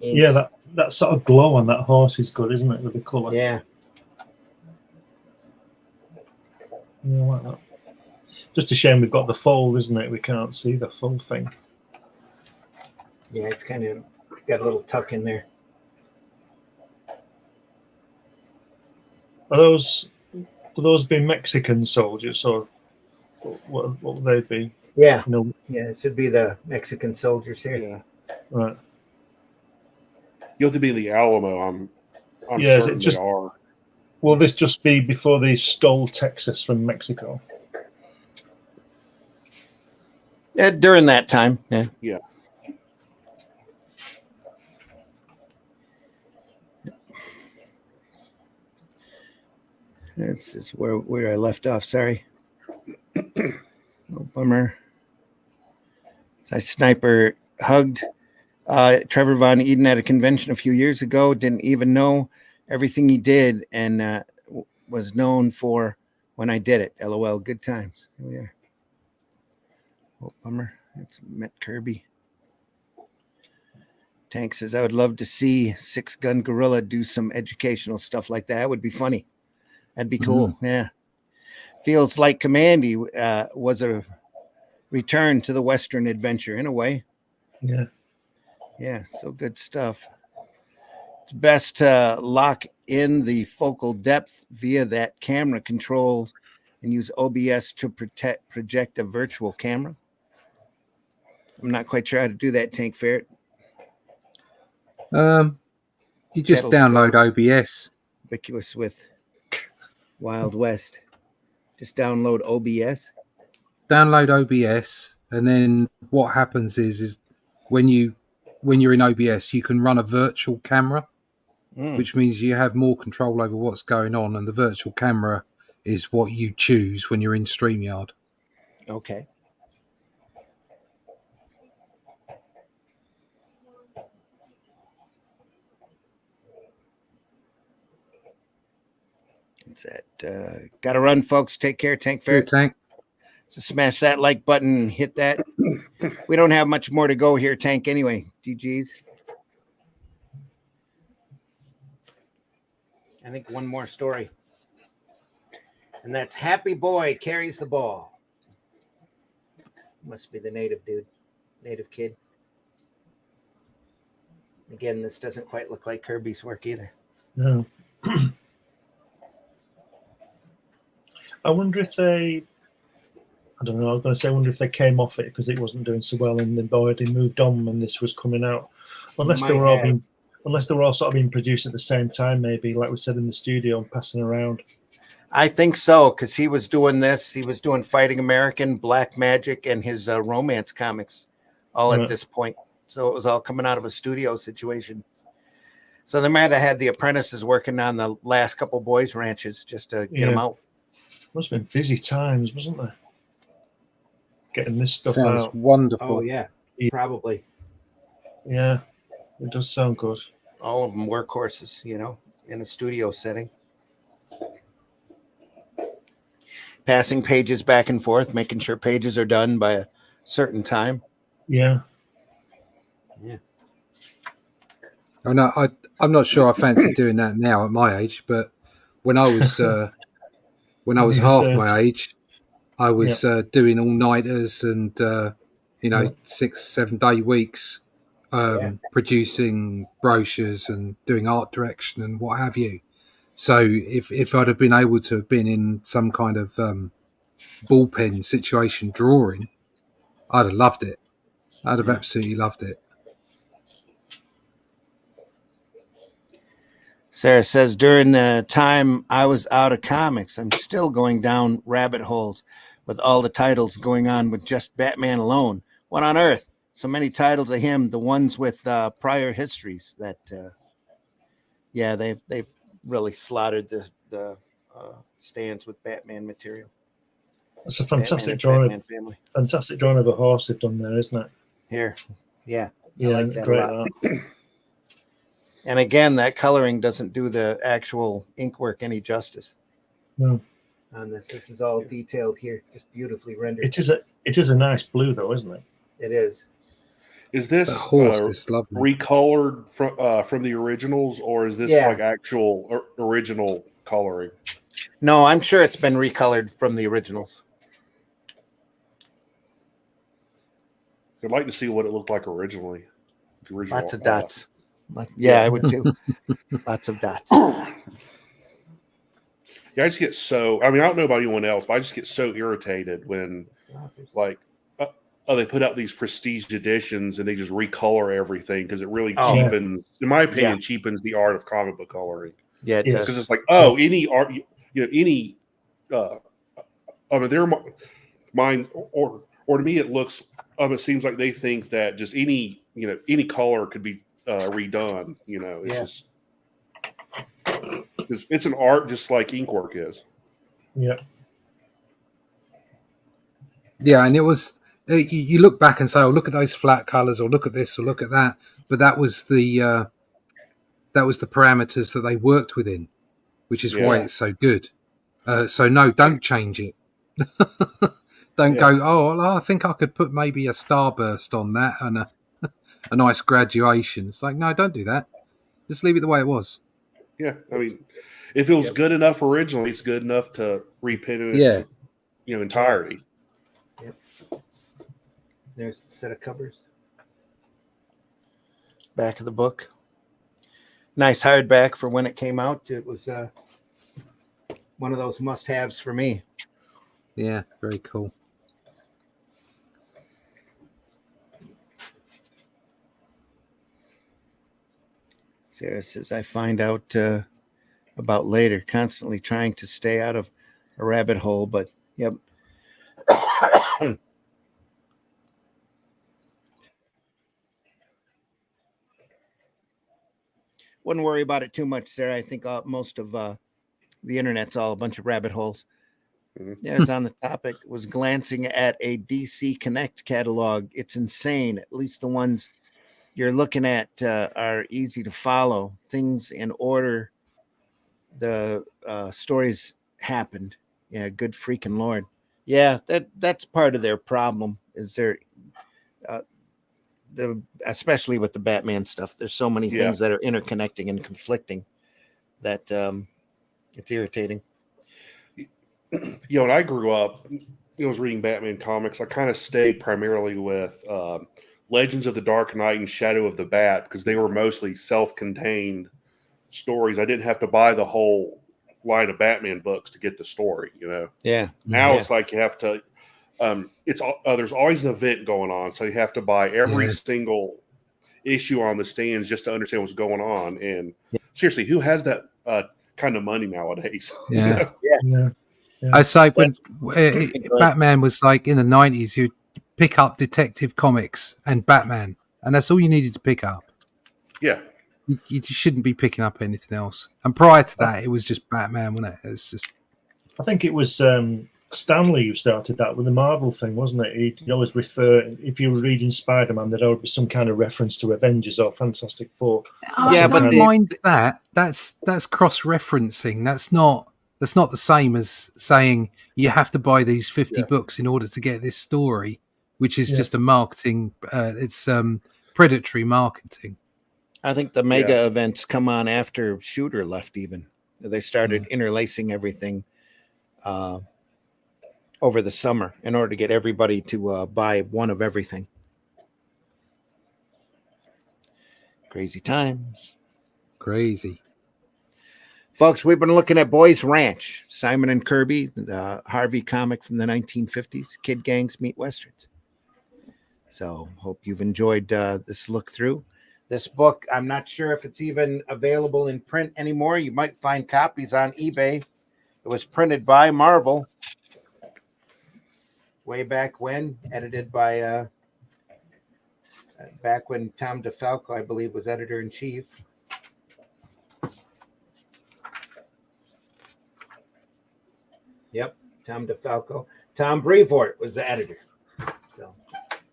Yeah, that sort of glow on that horse is good, isn't it, with the colour? Yeah. Yeah, I like that. Just a shame we've got the fold, isn't it? We can't see the full thing. Yeah, it's kind of got a little tuck in there. Are those be Mexican soldiers, or what would they be? Yeah. No. Yeah, it should be the Mexican soldiers here. Yeah. Right. You have to be the Alamo. I'm Yeah, is certain it just- they are. Will this just be before they stole Texas from Mexico? During that time, yeah. Yeah. This is where I left off. Sorry. Oh, bummer. A sniper hugged Trevor Von Eden at a convention a few years ago. Didn't even know everything he did, and was known for when I did it. LOL. Good times. Oh yeah. Oh, bummer. It's met Kirby. Tank says, I would love to see 6-Gun Gorilla do some educational stuff like that. It would be funny. That'd be cool. Yeah. Feels like Commandy was a return to the Western adventure in a way. Yeah. Yeah. So good stuff. It's best to lock in the focal depth via that camera control and use OBS to project a virtual camera. I'm not quite sure how to do that, Tank Ferret. You just Kettle download skulls. OBS. Ubiquitous with Wild West. Just download OBS. Download OBS, and then what happens is when you're in OBS, you can run a virtual camera, which means you have more control over what's going on, and the virtual camera is what you choose when you're in StreamYard. Okay. It's that. Gotta run, folks. Take care, Tank Fair Ferret. Tank. So smash that like button and hit that. We don't have much more to go here, Tank, anyway. GG's. I think one more story. And that's Happy Boy Carries the Ball. Must be the native dude. Native kid. Again, this doesn't quite look like Kirby's work either. No. I wonder if they, I don't know, I was going to say, I wonder if they came off it because it wasn't doing so well and they'd already moved on when this was coming out. Unless they were all sort of being produced at the same time, maybe, like we said, in the studio and passing around. I think so, because he was doing this. He was doing Fighting American, Black Magic, and his romance comics all at this point. So it was all coming out of a studio situation. So they might have had the apprentices working on the last couple boys' ranches just to get them out. Must have been busy times, wasn't there? Getting this stuff Sounds out. wonderful. Oh, yeah, probably. Yeah, it does sound good. All of them workhorses, in a studio setting. Passing pages back and forth, making sure pages are done by a certain time. Yeah. Yeah. Oh, no, I'm not sure I fancy doing that now at my age, but when I was half my age, I was doing all-nighters and 6-7 day weeks, producing brochures and doing art direction and what have you. So if I'd have been able to have been in some kind of bullpen situation drawing, I'd have loved it. I'd have absolutely loved it. Sarah says, during the time I was out of comics, I'm still going down rabbit holes with all the titles going on with just Batman alone. What on earth? So many titles of him, the ones with prior histories that, they've really slaughtered the stands with Batman material. It's a Batman fantastic and drawing. Batman family. Fantastic drawing of a horse they've done there, isn't it? Here, yeah, Yeah, like that a great. lot. And again, that coloring doesn't do the actual ink work any justice. No, On this is all detailed here, just beautifully rendered. it is a nice blue though, isn't it? It is. Is this The horse is lovely. recolored from the originals, or is this Yeah. like actual original coloring? No, I'm sure it's been recolored from the originals. I'd like to see what it looked like originally. The original, Lots of dots. Yeah, I would too. Lots of dots. Yeah, I just get so. I mean, I don't know about anyone else, but I just get so irritated when, like, they put out these prestige editions and they just recolor everything because it really cheapens, in my opinion, cheapens the art of comic book coloring. Yeah, it does. Because it's like, oh, any art, any. I mean, they're mine, or to me, it looks. It seems like they think that just any color could be redone. It's just. It's an art just like ink work is. Yeah. Yeah, and it was. You look back and say, "Oh, look at those flat colors," or "Look at this," or "Look at that." But that was the parameters that they worked within, which is why it's so good. So no, don't change it. Don't go. Oh, well, I think I could put maybe a starburst on that and a nice graduation. It's like, no, don't do that. Just leave it the way it was. Yeah, I mean, if it was good enough originally, it's good enough to reprint it in its entirety. Yep. There's the set of covers. Back of the book. Nice hardback for when it came out. It was one of those must-haves for me. Yeah, very cool. Sarah says, I find out about later, constantly trying to stay out of a rabbit hole, but yep. Wouldn't worry about it too much, Sarah. I think most of the internet's all a bunch of rabbit holes. Yeah, it's on the topic. Was glancing at a DC Connect catalog. It's insane. At least the ones you're looking at are easy to follow. Things in order. The stories happened. Yeah, good freaking Lord. Yeah, that's part of their problem. Is there, especially with the Batman stuff. There's so many things that are interconnecting and conflicting that it's irritating. When I grew up, I was reading Batman comics. I kind of stayed primarily with Legends of the Dark Knight and Shadow of the Bat because they were mostly self-contained stories. I didn't have to buy the whole line of Batman books to get the story. Yeah. Now it's like you have to. There's always an event going on, so you have to buy every single issue on the stands just to understand what's going on. And seriously, who has that kind of money nowadays? Yeah. Yeah. I say when Batman was like in the 90s, you'd pick up Detective Comics and Batman, and that's all you needed to pick up. Yeah. You shouldn't be picking up anything else. And prior to that, it was just Batman, wasn't it? It was just. I think it was Stanley who started that with the Marvel thing, wasn't it? He'd always refer, if you were reading Spider-Man, there'd always be some kind of reference to Avengers or Fantastic Four. I don't mind that. That's cross-referencing. That's not the same as saying you have to buy these 50 books in order to get this story, which is just a marketing. It's predatory marketing. I think the mega events come on after Shooter left. Even they started interlacing everything over the summer in order to get everybody to buy one of everything. Crazy times. Crazy. Folks, we've been looking at Boys Ranch, Simon and Kirby, the Harvey comic from the 1950s, Kid Gangs Meet Westerns. So hope you've enjoyed this look through. This book, I'm not sure if it's even available in print anymore. You might find copies on eBay. It was printed by Marvel way back when, edited by back when Tom DeFalco, I believe, was editor-in-chief. Yep, Tom DeFalco. Tom Brevoort was the editor. So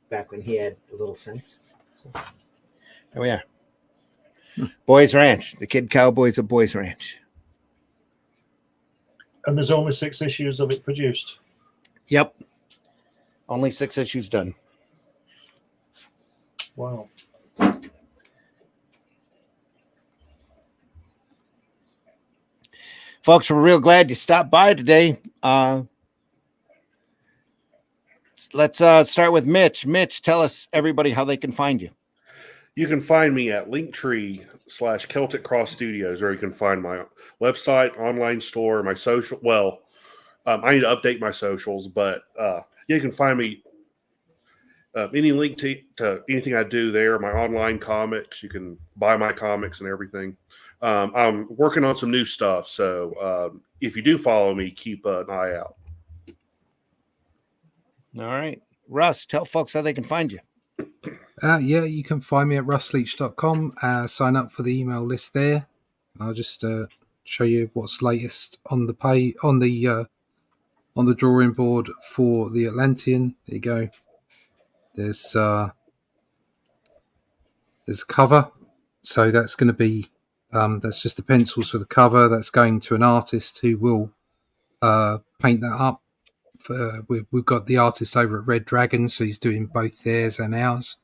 back when he had a little sense. So there we are. Boys Ranch, the Kid Cowboys of Boys Ranch. And there's only 6 issues of it produced. Yep. Only 6 issues done. Wow. Folks, we're real glad you stopped by today. Let's start with Mitch. Mitch, tell us, everybody, how they can find you. You can find me at Linktree/Celtic Cross Studios, or you can find my website, online store, my social. Well, I need to update my socials, but you can find me. Any link to anything I do there, my online comics, you can buy my comics and everything. I'm working on some new stuff, so if you do follow me, keep an eye out. All right. Russ, tell folks how they can find you. Yeah, you can find me at russleach.com. Sign up for the email list there. I'll just show you what's latest on the pay on the drawing board for the Atlantean. There you go. There's a cover, so that's going to be that's just the pencils for the cover. That's going to an artist who will paint that up. We've got the artist over at Red Dragon, so he's doing both theirs and ours.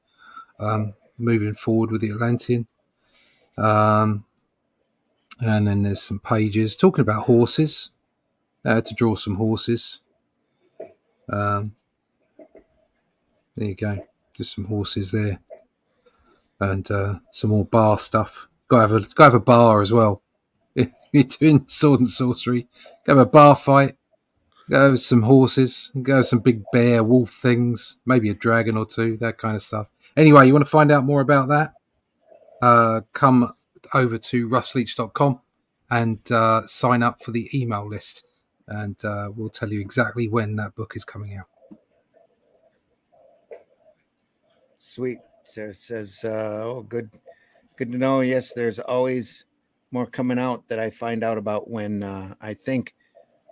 Moving forward with the Atlantean. And then there's some pages talking about horses, to draw some horses. There you go. Just some horses there. And some more bar stuff. Got to have a bar as well. If you're doing sword and sorcery, go have a bar fight. Go have some horses. Go have some big bear, wolf things. Maybe a dragon or two. That kind of stuff. Anyway, you want to find out more about that? Come over to russleach.com and sign up for the email list. And we'll tell you exactly when that book is coming out. Sweet. Sarah says, oh, good to know. Yes, there's always more coming out that I find out about when I think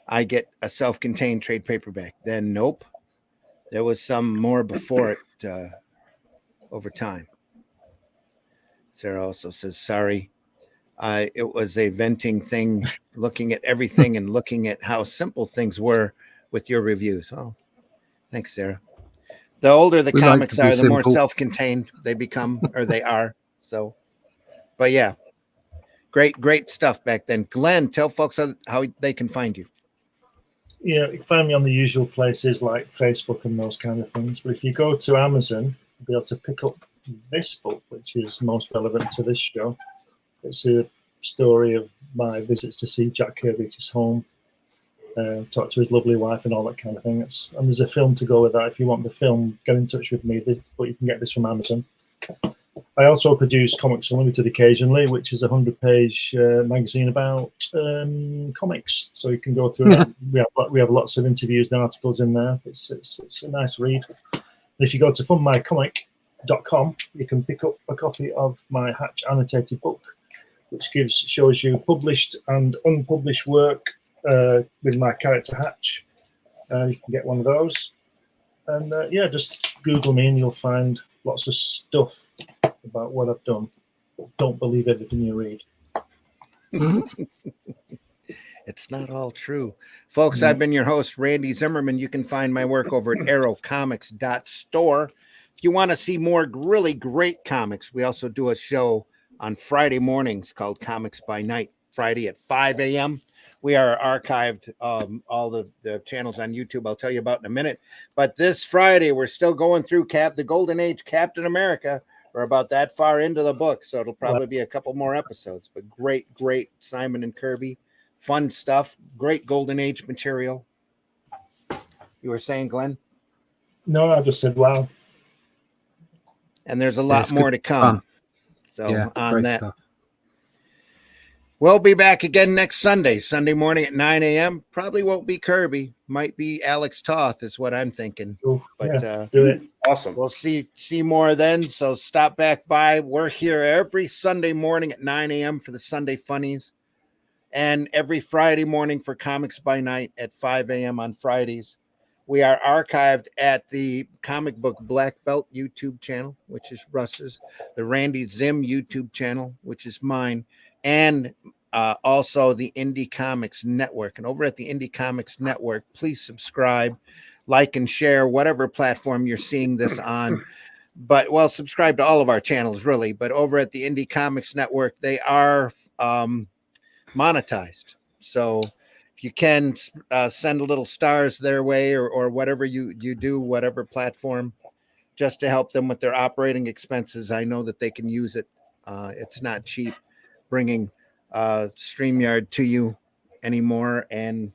I get a self-contained trade paperback. Then nope. There was some more before it over time. Sarah also says, sorry. It was a venting thing, looking at everything and looking at how simple things were with your reviews. Oh, thanks, Sarah. The older the comics are, the more self-contained they become, or they are. So, but yeah, great stuff back then. Glenn, tell folks how they can find you. Yeah, you can find me on the usual places like Facebook and those kind of things. But if you go to Amazon, you'll be able to pick up this book, which is most relevant to this show. It's a story of my visits to see Jack Kirby at his home, talk to his lovely wife and all that kind of thing. And there's a film to go with that. If you want the film, get in touch with me, but you can get this from Amazon. I also produce Comics Unlimited occasionally, which is a 100-page magazine about comics. So you can go through it. We have lots of interviews and articles in there. It's a nice read. And if you go to funmycomic.com, you can pick up a copy of my Hatch annotated book, which shows you published and unpublished work with my character Hatch. You can get one of those. And just Google me and you'll find lots of stuff about what I've done. Don't believe everything you read. It's not all true. Folks, I've been your host, Randy Zimmerman. You can find my work over at arrowcomics.store. If you want to see more really great comics, we also do a show on Friday mornings called Comics by Night, Friday at 5 a.m. We are archived, all the channels on YouTube I'll tell you about in a minute. But this Friday, we're still going through the Golden Age Captain America. We're about that far into the book, so it'll probably be a couple more episodes. But great Simon and Kirby. Fun stuff. Great Golden Age material. You were saying, Glenn? No, I just said wow. And there's a lot more to come. Fun. So yeah, on that. Stuff. We'll be back again next Sunday morning at 9 a.m. Probably won't be Kirby. Might be Alex Toth is what I'm thinking. Ooh, but do it. Awesome. We'll see more then. So stop back by. We're here every Sunday morning at 9 a.m. for the Sunday Funnies. And every Friday morning for Comics by Night at 5 a.m. on Fridays. We are archived at the Comic Book Black Belt YouTube channel, which is Russ's, the Randy Zim YouTube channel, which is mine, and also the Indie Comics Network. And over at the Indie Comics Network, please subscribe, like, and share whatever platform you're seeing this on. But, well, subscribe to all of our channels, really. But over at the Indie Comics Network, they are monetized. So if you can send a little stars their way or whatever you do, whatever platform, just to help them with their operating expenses. I know that they can use it. It's not cheap bringing StreamYard to you anymore. And,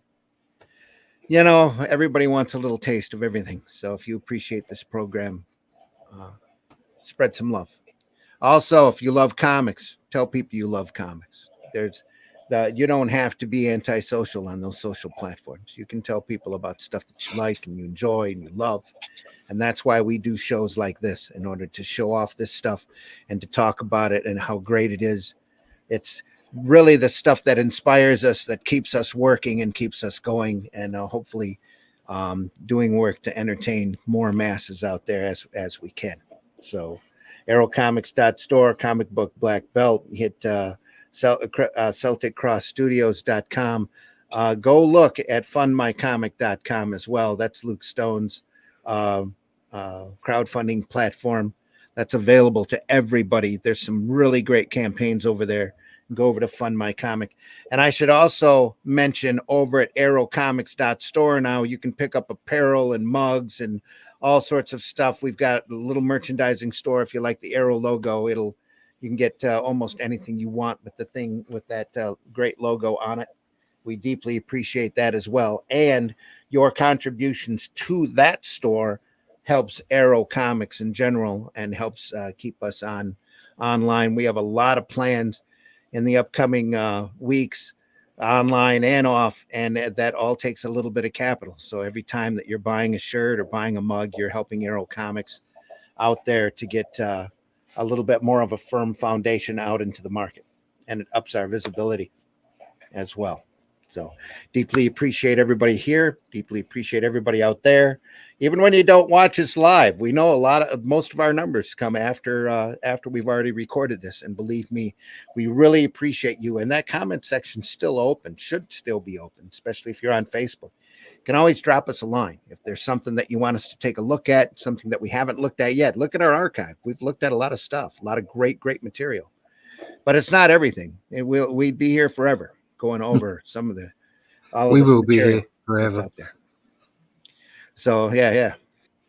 you know, everybody wants a little taste of everything. So if you appreciate this program, spread some love. Also, if you love comics, tell people you love comics. You don't have to be antisocial on those social platforms. You can tell people about stuff that you like and you enjoy and you love. And that's why we do shows like this, in order to show off this stuff and to talk about it and how great it is. It's really the stuff that inspires us, that keeps us working and keeps us going, and hopefully doing work to entertain more masses out there as we can. So arrowcomics.store, comic book black belt, hit CelticCrossStudios.com. Go look at fundmycomic.com as well. That's Luke Stone's crowdfunding platform that's available to everybody. There's some really great campaigns over there. Go over to Fund My Comic. And I should also mention, over at arrowcomics.store now, you can pick up apparel and mugs and all sorts of stuff. We've got a little merchandising store. If you like the Arrow logo, you can get almost anything you want with the thing with that great logo on it. We deeply appreciate that as well. And your contributions to that store helps Arrow Comics in general and helps keep us online. We have a lot of plans in the upcoming weeks, online and off, and that all takes a little bit of capital. So every time that you're buying a shirt or buying a mug, you're helping Arrow Comics out there to get a little bit more of a firm foundation out into the market, and it ups our visibility as well. So deeply appreciate everybody here. Deeply appreciate everybody out there. Even when you don't watch us live, we know most of our numbers come after we've already recorded this. And believe me, we really appreciate you. And that comment section's still open, should still be open, especially if you're on Facebook. You can always drop us a line. If there's something that you want us to take a look at, something that we haven't looked at yet, look at our archive. We've looked at a lot of stuff, a lot of great material. But it's not everything. We'd be here forever going over some of we will be here forever out there. So yeah,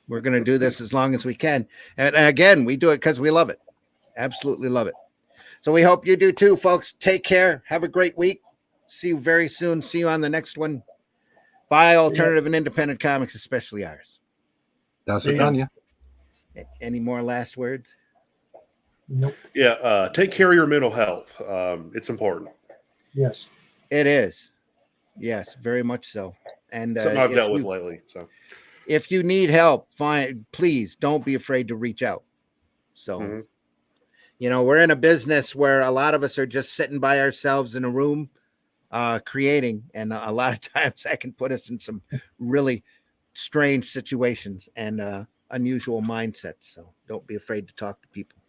we're going to do this as long as we can. And again, we do it because we love it. Absolutely love it. So we hope you do too, folks. Take care. Have a great week. See you very soon. See you on the next one. Buy alternative and independent comics, especially ours. That's what done, yeah. Any more last words? Nope. Yeah, take care of your mental health. It's important. Yes. It is. Yes, very much so. And something I've dealt with lately. So if you need help, please don't be afraid to reach out. So, you know, we're in a business where a lot of us are just sitting by ourselves in a room creating. And a lot of times that can put us in some really strange situations and unusual mindsets. So don't be afraid to talk to people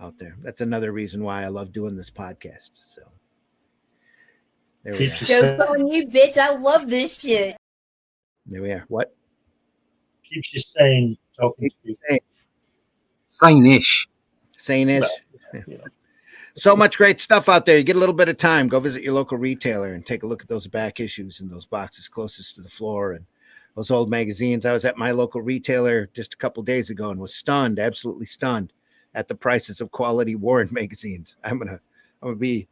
out there. That's another reason why I love doing this podcast. So there we are. Joke's on you, bitch. I love this shit. There we are. What? Keeps you sane. Talking to people. Sane-ish. Sane-ish. Yeah. So much great stuff out there. You get a little bit of time, go visit your local retailer and take a look at those back issues and those boxes closest to the floor and those old magazines. I was at my local retailer just a couple days ago and was stunned, absolutely stunned at the prices of quality Warren magazines. I'm gonna be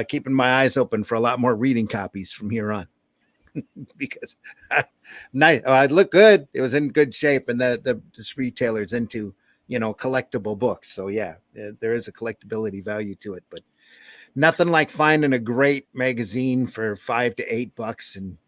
keeping my eyes open for a lot more reading copies from here on. Because it looked good. It was in good shape, and this retailer's into, you know, collectible books. So yeah, there is a collectability value to it, but nothing like finding a great magazine for $5 to $8 and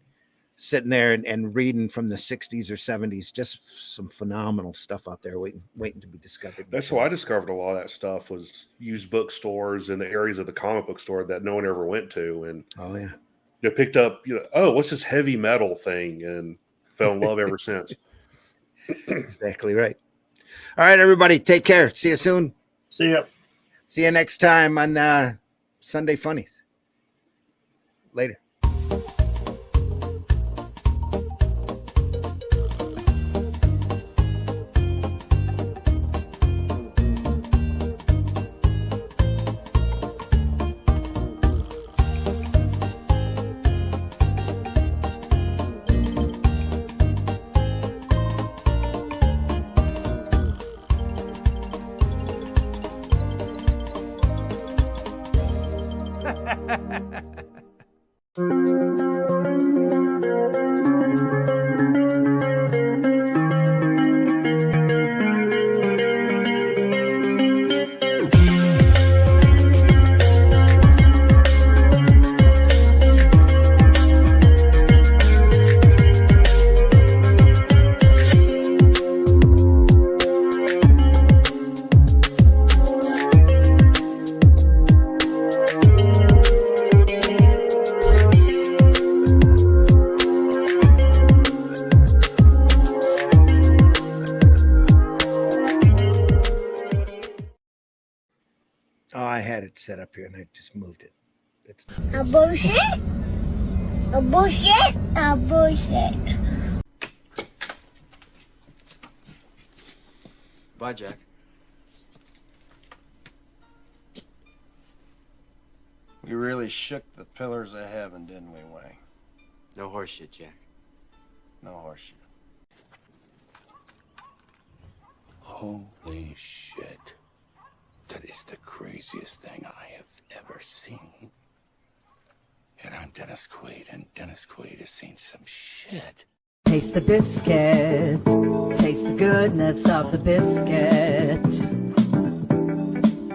sitting there and reading from the 60s or 70s. Just some phenomenal stuff out there waiting to be discovered. That's how I discovered a lot of that stuff was used bookstores in the areas of the comic book store that no one ever went to. And Oh yeah. picked up, oh, what's this heavy metal thing? And fell in love ever since. Exactly right. All right, everybody, take care. See you soon. See ya. See you next time on Sunday Funnies. Later. Oh, I had it set up here and I just moved it. It's A bullshit. A bullshit. A bullshit. Bye, Jack. We really shook the pillars of heaven, didn't we, Wayne? No horseshit, Jack. No horseshit. Holy shit. That is the craziest thing I have ever seen. And I'm Dennis Quaid, and Dennis Quaid has seen some shit. Taste the biscuit. Taste the goodness of the biscuit.